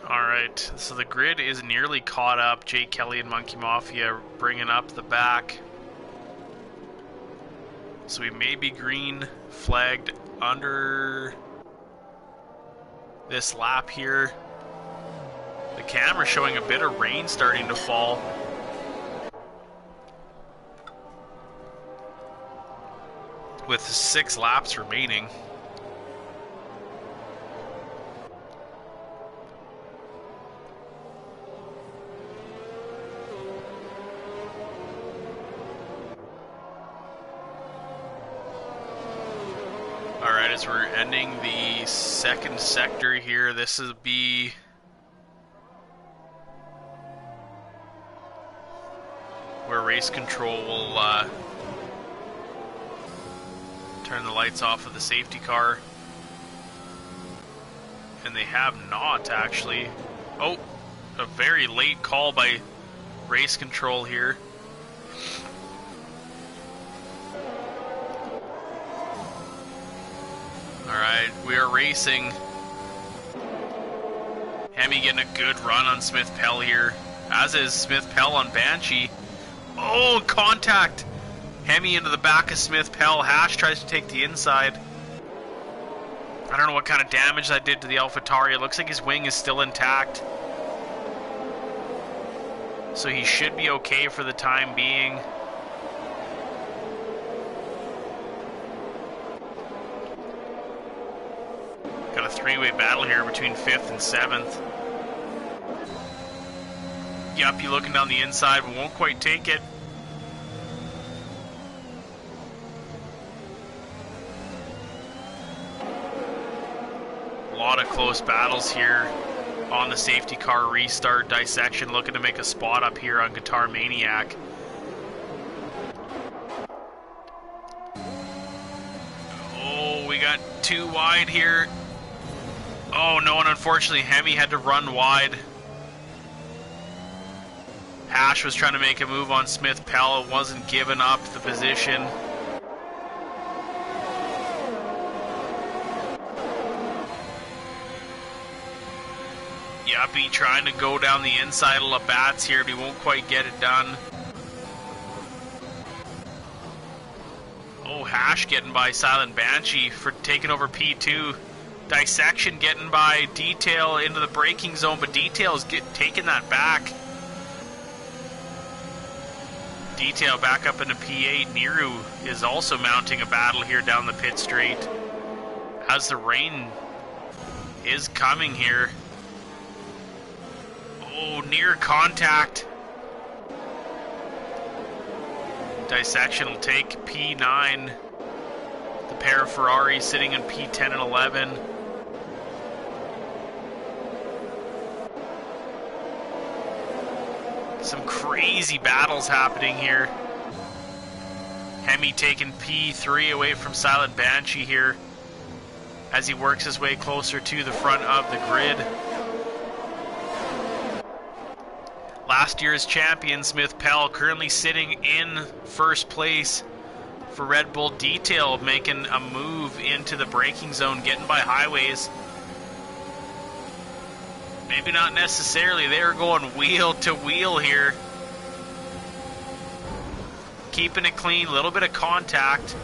Alright, so the grid is nearly caught up. Jake Kelly and Monkey Mafia bringing up the back. So we may be green flagged under this lap here. The camera showing a bit of rain starting to fall. With 6 laps remaining. Alright, as we're ending the second sector here, this will be where race control will turn the lights off of the safety car. And they have not, actually. Oh, a very late call by race control here. Alright, we are racing. Hemi getting a good run on Smith Pell here, as is Smith Pell on Banshee. Oh, contact! Hemi into the back of Smith Pell. Hash tries to take the inside. I don't know what kind of damage that did to the AlphaTauri. It looks like his wing is still intact. So he should be okay for the time being. Got a three-way battle here between 5th and 7th. Yuppie looking down the inside, but won't quite take it. A lot of close battles here on the safety car restart. Dissection looking to make a spot up here on Guitar Maniac. Oh, we got 2 wide here. Oh no, and unfortunately Hemi had to run wide. Hash was trying to make a move on Smith Pell. It wasn't giving up the position. Yuppie trying to go down the inside of Labatt's here, but he won't quite get it done. Oh, Hash getting by Silent Banshee for taking over P2. Dissection getting by Detail into the braking zone, but Detail's taking that back. Detail back up into P8. Niru is also mounting a battle here down the pit straight as the rain is coming here. Oh, near contact. Dissection will take P9. The pair of Ferraris sitting in P10 and 11. Some crazy battles happening here. Hemi taking P3 away from Silent Banshee here as he works his way closer to the front of the grid. Last year's champion Smith Pell currently sitting in first place for Red Bull Detail, making a move into the braking zone, getting by highways. Maybe not necessarily. They're going wheel to wheel here. Keeping it clean, a little bit of contact.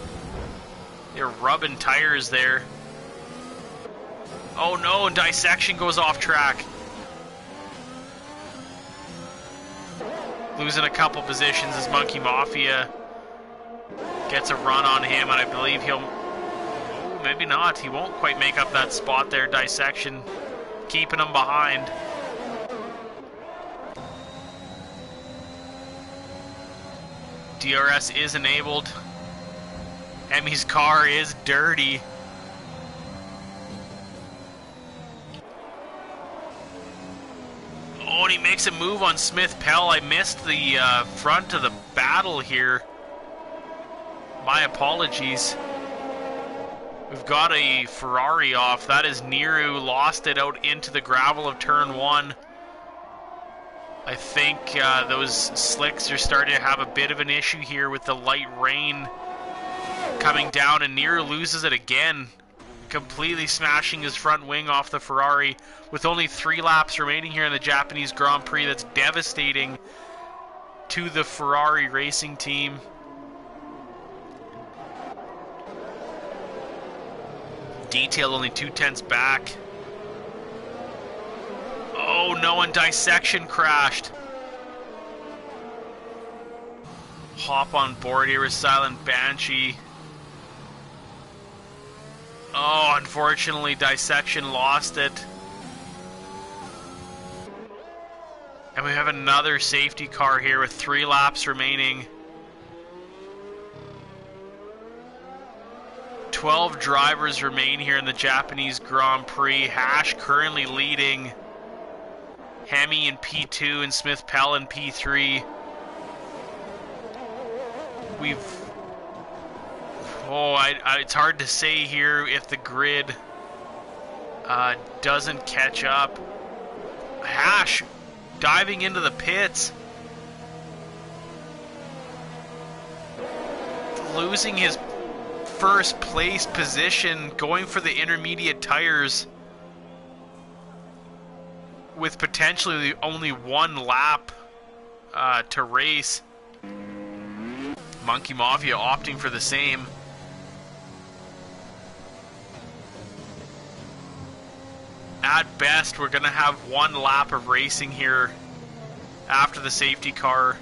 They're rubbing tires there. Oh no, and Dissection goes off track. Losing a couple positions as Monkey Mafia gets a run on him, and I believe he'll... Oh, maybe not. He won't quite make up that spot there. Dissection keeping him behind. DRS is enabled. Emmy's car is dirty. Oh, and he makes a move on Smith Pell. I missed the front of the battle here. My apologies. We've got a Ferrari off. That is Niru. Lost it out into the gravel of turn 1. I think those slicks are starting to have a bit of an issue here with the light rain coming down, and Niru loses it again, completely smashing his front wing off the Ferrari with only 3 laps remaining here in the Japanese Grand Prix. That's devastating to the Ferrari racing team. Detail only 2/10 back. Oh no, and Dissection crashed. Hop on board here with Silent Banshee. Oh, unfortunately, Dissection lost it. And we have another safety car here with 3 laps remaining. 12 drivers remain here in the Japanese Grand Prix. Hash currently leading. Hemi in P2 and Smith Pell in P3. It's hard to say here if the grid doesn't catch up. Hash diving into the pits. Losing his first place position, going for the intermediate tires with potentially only 1 lap to race. Monkey Mafia opting for the same. At best, we're going to have 1 lap of racing here after the safety car.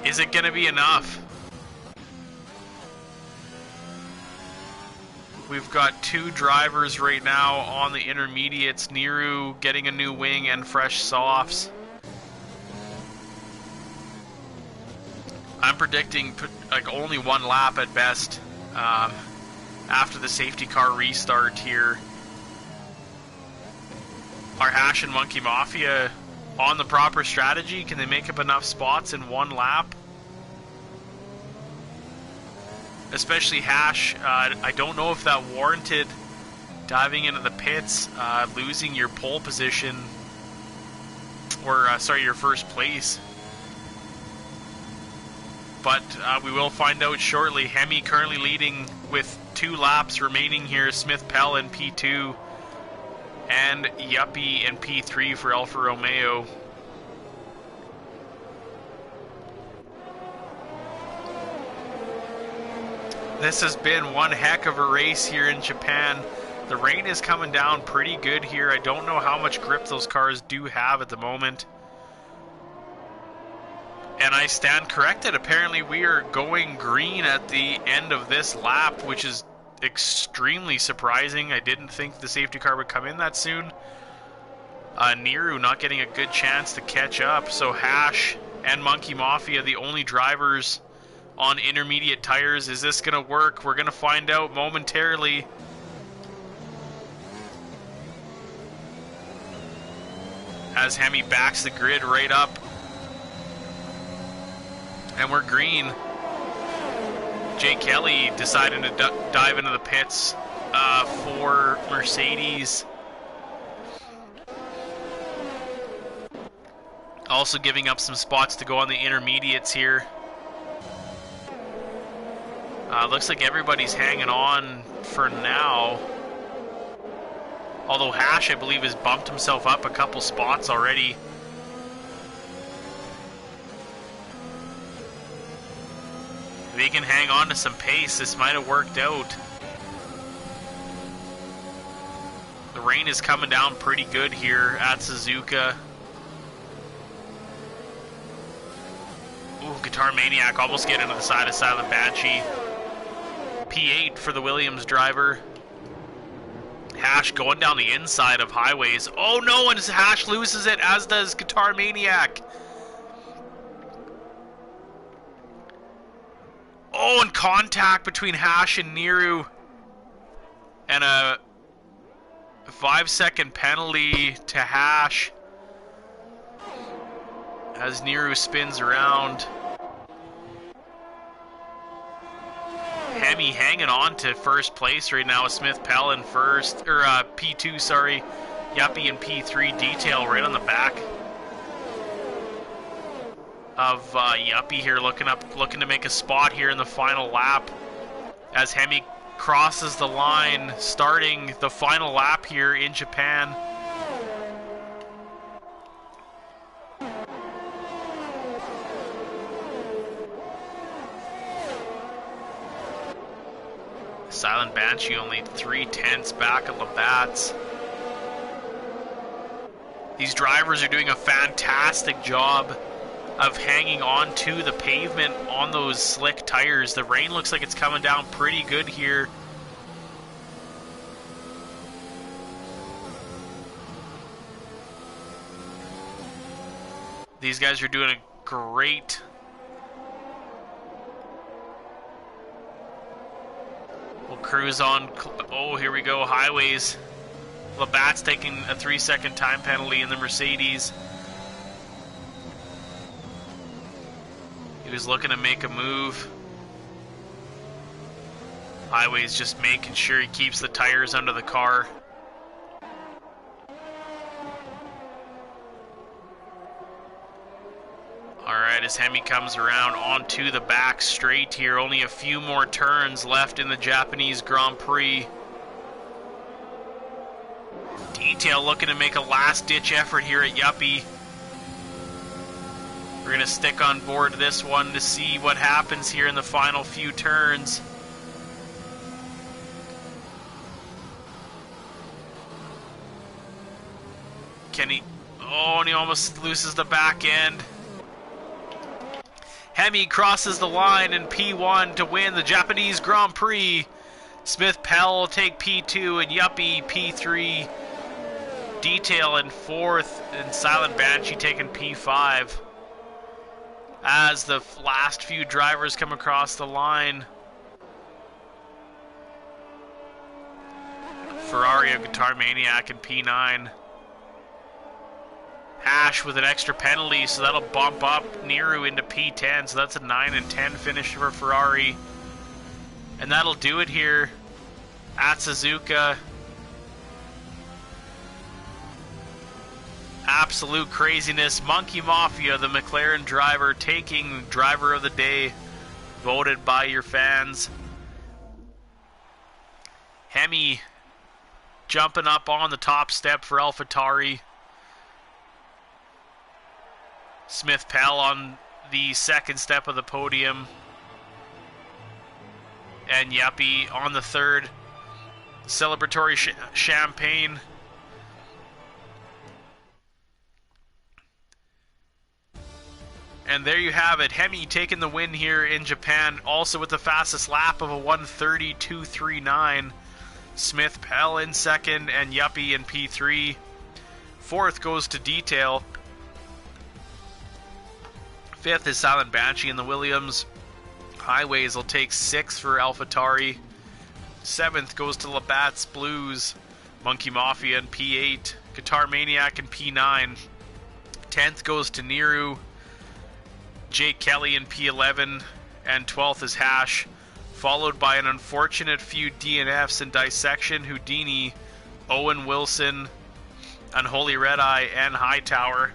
Is it going to be enough? We've got 2 drivers right now on the intermediates. Niru getting a new wing and fresh softs. I'm predicting like only 1 lap at best after the safety car restart here. Are Hash and Monkey Mafia on the proper strategy? Can they make up enough spots in 1 lap? Especially Hash, I don't know if that warranted diving into the pits, losing your pole position, or your first place. But we will find out shortly. Hemi currently leading with 2 laps remaining here. Smith Pell in P2 and Yuppie in P3 for Alfa Romeo. This has been one heck of a race here in Japan. The rain is coming down pretty good here. I don't know how much grip those cars do have at the moment. And I stand corrected. Apparently we are going green at the end of this lap, which is extremely surprising. I didn't think the safety car would come in that soon. Niru not getting a good chance to catch up. So Hash and Monkey Mafia, the only drivers on intermediate tires. Is this going to work? We're going to find out momentarily. as Hemi backs the grid right up. And we're green. Jay Kelly deciding to dive into the pits for Mercedes. Also giving up some spots to go on the intermediates here. Looks like everybody's hanging on for now. Although Hash, I believe, has bumped himself up a couple spots already. If he can hang on to some pace, this might have worked out. The rain is coming down pretty good here at Suzuka. Ooh, Guitar Maniac almost getting to the side of Silent Banshee. P8 for the Williams driver. Hash going down the inside of highways. Oh no, and Hash loses it, as does Guitar Maniac. Oh, and contact between Hash and Niru. And a 5-second penalty to Hash as Niru spins around. Hemi hanging on to first place right now with Smith Pell in first, or P2, sorry. Yuppie and P3, Detail right on the back of Yuppie here, looking to make a spot here in the final lap as Hemi crosses the line, starting the final lap here in Japan. Silent Banshee only 3/10 back of Labatt's. These drivers are doing a fantastic job of hanging on to the pavement on those slick tires. The rain looks like it's coming down pretty good here. These guys are doing a great cruise on. Oh, here we go, highways. Labatt's taking a 3-second time penalty in the Mercedes. He was looking to make a move. Highways just making sure he keeps the tires under the car. Alright, as Hemi comes around onto the back straight here, only a few more turns left in the Japanese Grand Prix. Detail looking to make a last-ditch effort here at Yuppie. We're going to stick on board this one to see what happens here in the final few turns. Can he... Oh, and he almost loses the back end. Hemi crosses the line in P1 to win the Japanese Grand Prix. Smith Pell will take P2 and Yuppie P3. Detail in fourth and Silent Banshee taking P5. As the last few drivers come across the line. Ferrari of Guitar Maniac in P9. Hash with an extra penalty, so that'll bump up Niru into P10, so that's a 9 and 10 finish for Ferrari. And that'll do it here at Suzuka. Absolute craziness. Monkey Mafia, the McLaren driver, taking driver of the day, voted by your fans. Hemi jumping up on the top step for AlphaTauri. Smith Pell on the second step of the podium. And Yuppie on the third. Celebratory champagne. And there you have it. Hemi taking the win here in Japan, also with the fastest lap of a 1:30.239. Smith Pell in second and Yuppie in P3. Fourth goes to Detail. Fifth is Silent Banshee in the Williams. Highways will take 6th for AlphaTauri. 7th goes to Labatt's Blues. Monkey Mafia in P8. Guitar Maniac in P9. 10th goes to Niru, Jake Kelly in P11, and 12th is Hash, followed by an unfortunate few DNFs in Dissection, Houdini, Owen Wilson, Unholy Red Eye, and Hightower.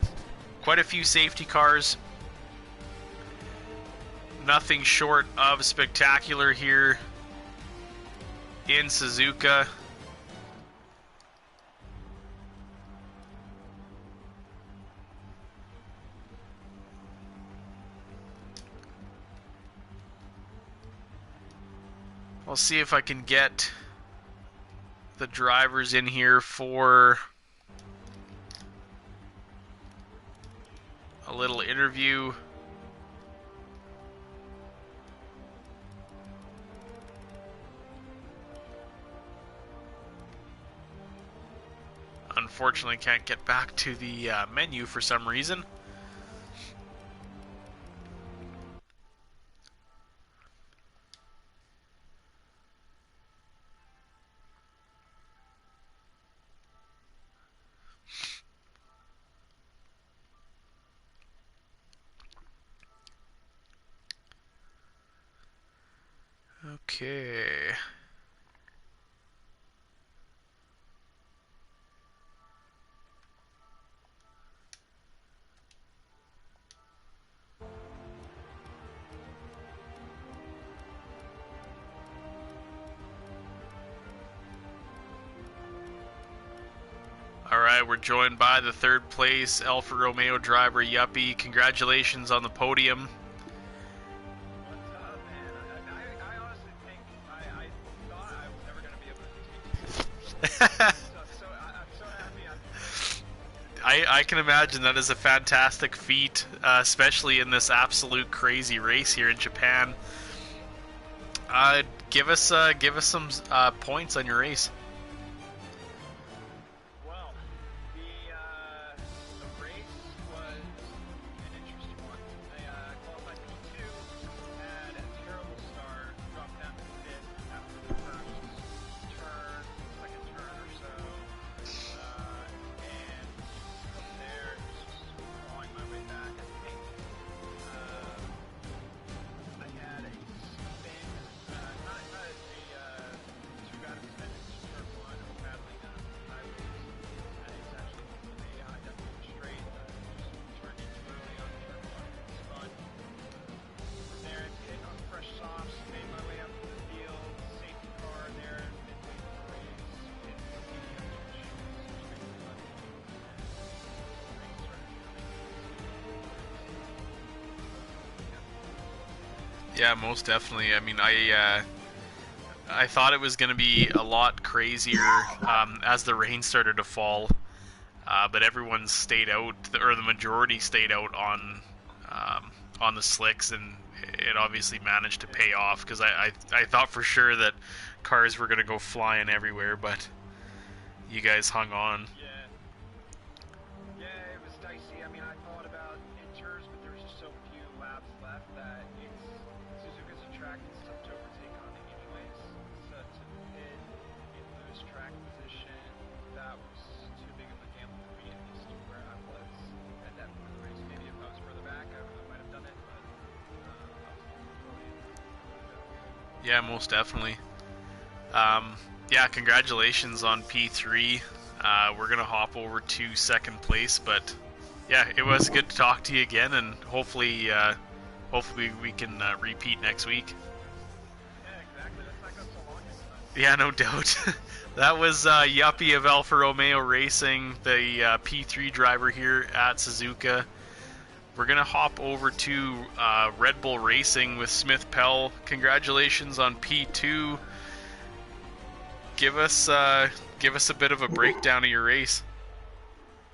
Quite a few safety cars. Nothing short of spectacular here in Suzuka. I'll see if I can get the drivers in here for a little interview. Unfortunately, can't get back to the menu for some reason. Okay. Alright, we're joined by the third place Alfa Romeo driver Yuppie. Congratulations on the podium. What's up, man? I honestly think I thought I was never going to be able to take it. I'm so happy. I can imagine that is a fantastic feat, especially in this absolute crazy race here in Japan. Give us some points on your race. Well, the race was an interesting one. I qualified P2, had a terrible start, dropped down to 5th after the first turn, second turn or so, and from there just clawing my way back. I think I had a spin, not a two out of spin, it's just turn one, paddling down the highways, and it's actually definitely straight, just turned in too early on turn one, spun. From there, hit on fresh softs, made my way up to the field, safety car there, midway through the race, hit the medium switch, straight to left, and race started coming. Yeah, most definitely. I mean, I thought it was going to be a lot crazier as the rain started to fall, but everyone stayed out, or the majority stayed out on the slicks, and it obviously managed to pay off, because I thought for sure that cars were going to go flying everywhere, but you guys hung on. Yeah, it was dicey. I mean, I thought about inters, but there was just so few laps left that Suzuka's a track that's tough to overtake on anyways. So to pit in lose track position, that was too big of a gamble for me, at least where I was at that point of the race. Maybe if I was further back, I might have done it, but I was Yeah, most definitely. Yeah, congratulations on P3. We're going to hop over to second place, but yeah, it was good to talk to you again, and hopefully we can repeat next week. Yeah, exactly. That's not so long next time. Yeah, no doubt. That was Yuppie of Alfa Romeo Racing, the P3 driver here at Suzuka. We're going to hop over to Red Bull Racing with Smith Pell. Congratulations on P2. Give us a bit of a breakdown of your race.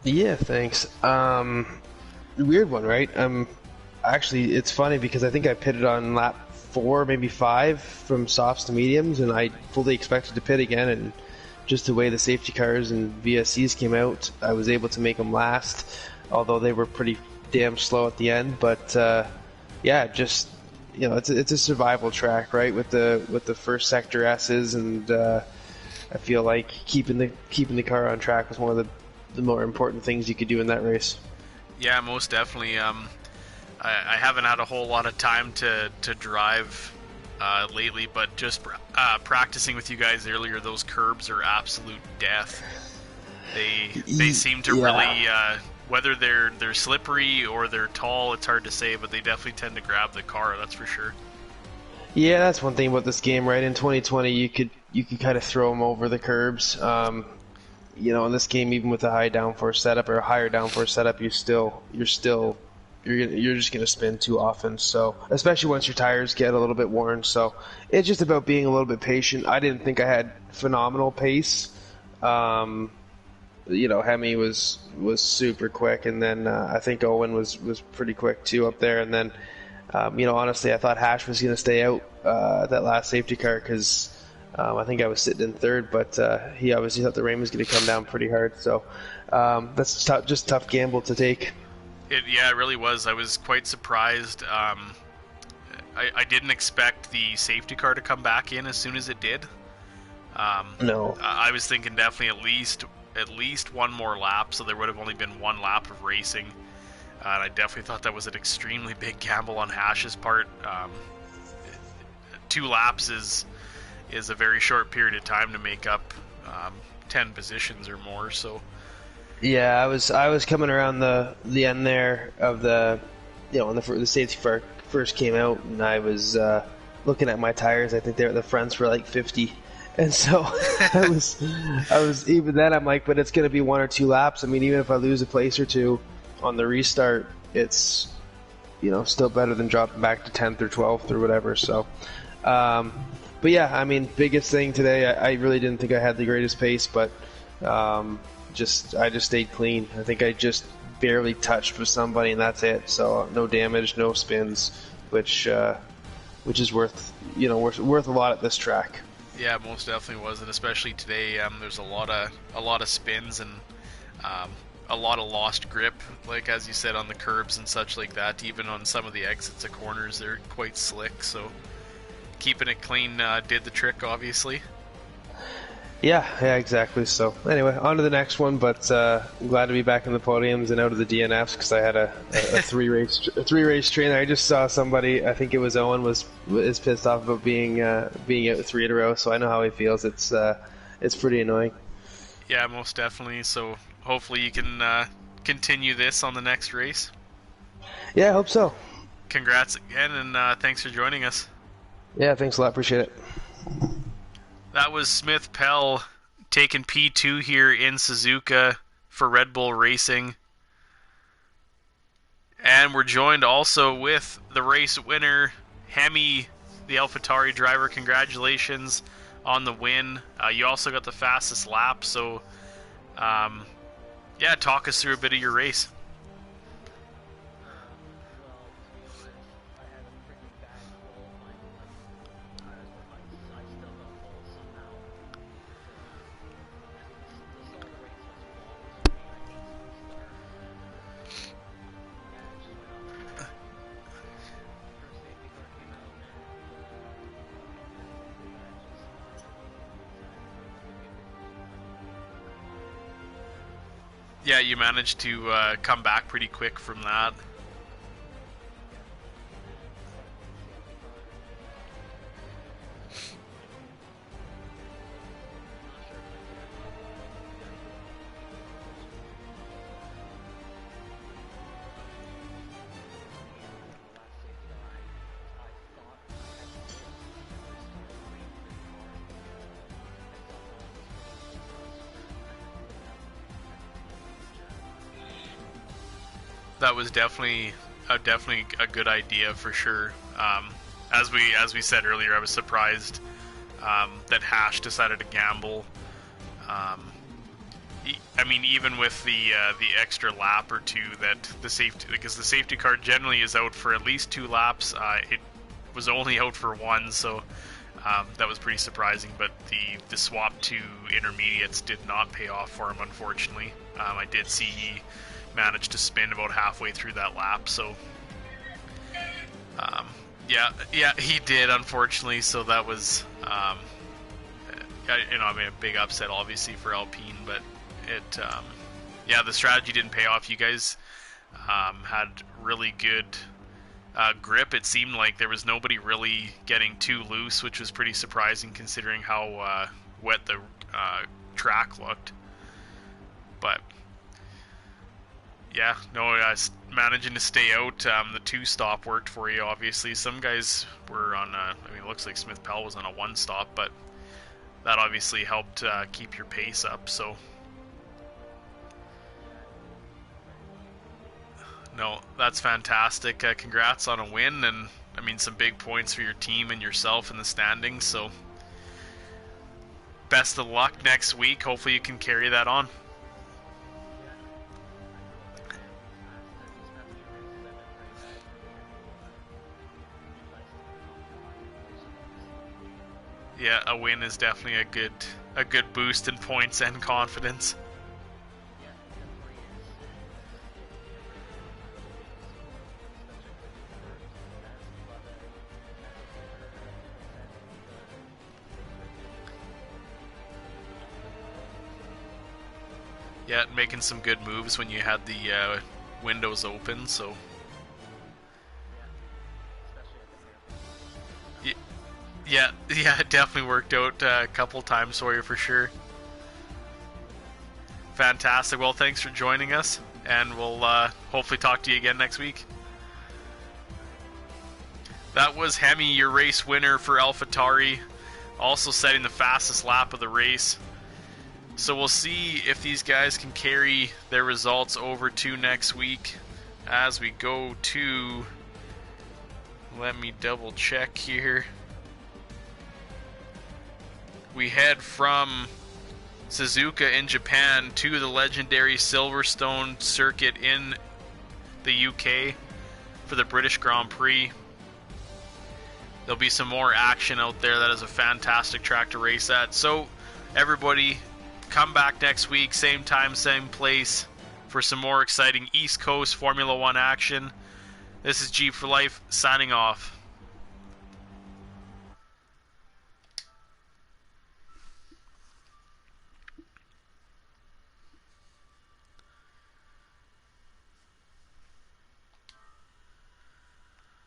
Yeah, thanks. Weird one, right? Actually, it's funny because I think I pitted on lap 4, maybe 5 from softs to mediums, and I fully expected to pit again, and just the way the safety cars and VSCs came out, I was able to make them last, although they were pretty damn slow at the end. But yeah, just it's a survival track, right? With the first sector S's, and I feel like keeping the car on track was one of the more important things you could do in that race. Yeah, most definitely. I haven't had a whole lot of time to drive lately, but just practicing with you guys earlier, those curbs are absolute death. They seem to really, whether they're slippery or they're tall, it's hard to say, but they definitely tend to grab the car. That's for sure. Yeah, that's one thing about this game, right? In 2020, you could kind of throw them over the curbs. You know, in this game, even with a high downforce setup or a higher downforce setup, you're just gonna spin too often. So, especially once your tires get a little bit worn. So, it's just about being a little bit patient. I didn't think I had phenomenal pace. You know, Hemi was super quick, and then I think Owen was pretty quick too up there. And then, you know, honestly, I thought Hash was gonna stay out that last safety car because. I think I was sitting in third, but he obviously thought the rain was going to come down pretty hard. So that's just tough gamble to take. Yeah, it really was. I was quite surprised. I didn't expect the safety car to come back in as soon as it did. No. I was thinking definitely at least one more lap, so there would have only been one lap of racing. And I definitely thought that was an extremely big gamble on Hash's part. 2 laps is a very short period of time to make up 10 positions or more. So Yeah, I was coming around the end there of the, you know, when the safety car first came out, and I was looking at my tires. I think the fronts were like 50, and so I was even then I'm like, but it's going to be 1 or 2 laps. I mean, even if I lose a place or two on the restart, it's, you know, still better than dropping back to 10th or 12th or whatever. So. But yeah, I mean, biggest thing today, I really didn't think I had the greatest pace, but I just stayed clean. I think I just barely touched with somebody, and that's it. So no damage, no spins, which is worth a lot at this track. yeah, most definitely was, and especially today, there's a lot of spins and a lot of lost grip, like as you said, on the curbs and such like that. Even on some of the exits of corners, they're quite slick. So. Keeping it clean did the trick, obviously. Yeah, exactly. So anyway, on to the next one. But I'm glad to be back in the podiums and out of the DNFs because I had a three race trainer. I just saw somebody, I think it was Owen, is pissed off about being out 3 in a row. So I know how he feels. It's pretty annoying. Yeah, most definitely. So hopefully you can continue this on the next race. Yeah, I hope so. Congrats again, and thanks for joining us. Yeah, thanks a lot. Appreciate it. That was Smith Pell taking P2 here in Suzuka for Red Bull Racing. And we're joined also with the race winner, Hemi, the AlphaTauri driver. Congratulations on the win. You also got the fastest lap, so yeah, talk us through a bit of your race. Yeah, you managed to come back pretty quick from that. That was definitely a good idea for sure. As we said earlier, I was surprised that Hash decided to gamble. I mean, even with the extra lap or two that because the safety car generally is out for at least 2 laps. It was only out for 1, so that was pretty surprising. But the swap to intermediates did not pay off for him, unfortunately. I did see he managed to spin about halfway through that lap, so yeah, he did, unfortunately. So that was I mean, a big upset obviously for Alpine, but it yeah, the strategy didn't pay off. You guys Had really good grip. It seemed like there was nobody really getting too loose, which was pretty surprising considering how wet the track looked. But yeah, no, managing to stay out. The 2-stop worked for you, obviously. Some guys were on, I mean, it looks like Smith Pell was on a 1-stop, but that obviously helped keep your pace up, so. No, that's fantastic. Congrats on a win, and I mean, some big points for your team and yourself in the standings, so. Best of luck next week. Hopefully you can carry that on. Yeah, a win is definitely a good boost in points and confidence. Yeah, making some good moves when you had the windows open, so. Yeah, it definitely worked out a couple times for you for sure. Fantastic. Well, thanks for joining us, and we'll hopefully talk to you again next week. That was Hemi, your race winner for AlphaTauri, also setting the fastest lap of the race. So we'll see if these guys can carry their results over to next week as we go to, let me double check here. We head from Suzuka in Japan to the legendary Silverstone circuit in the UK for the British Grand Prix. There'll be some more action out there. That is a fantastic track to race at. So everybody, come back next week, same time, same place, for some more exciting East Coast Formula One action. This is Jeep for Life, signing off.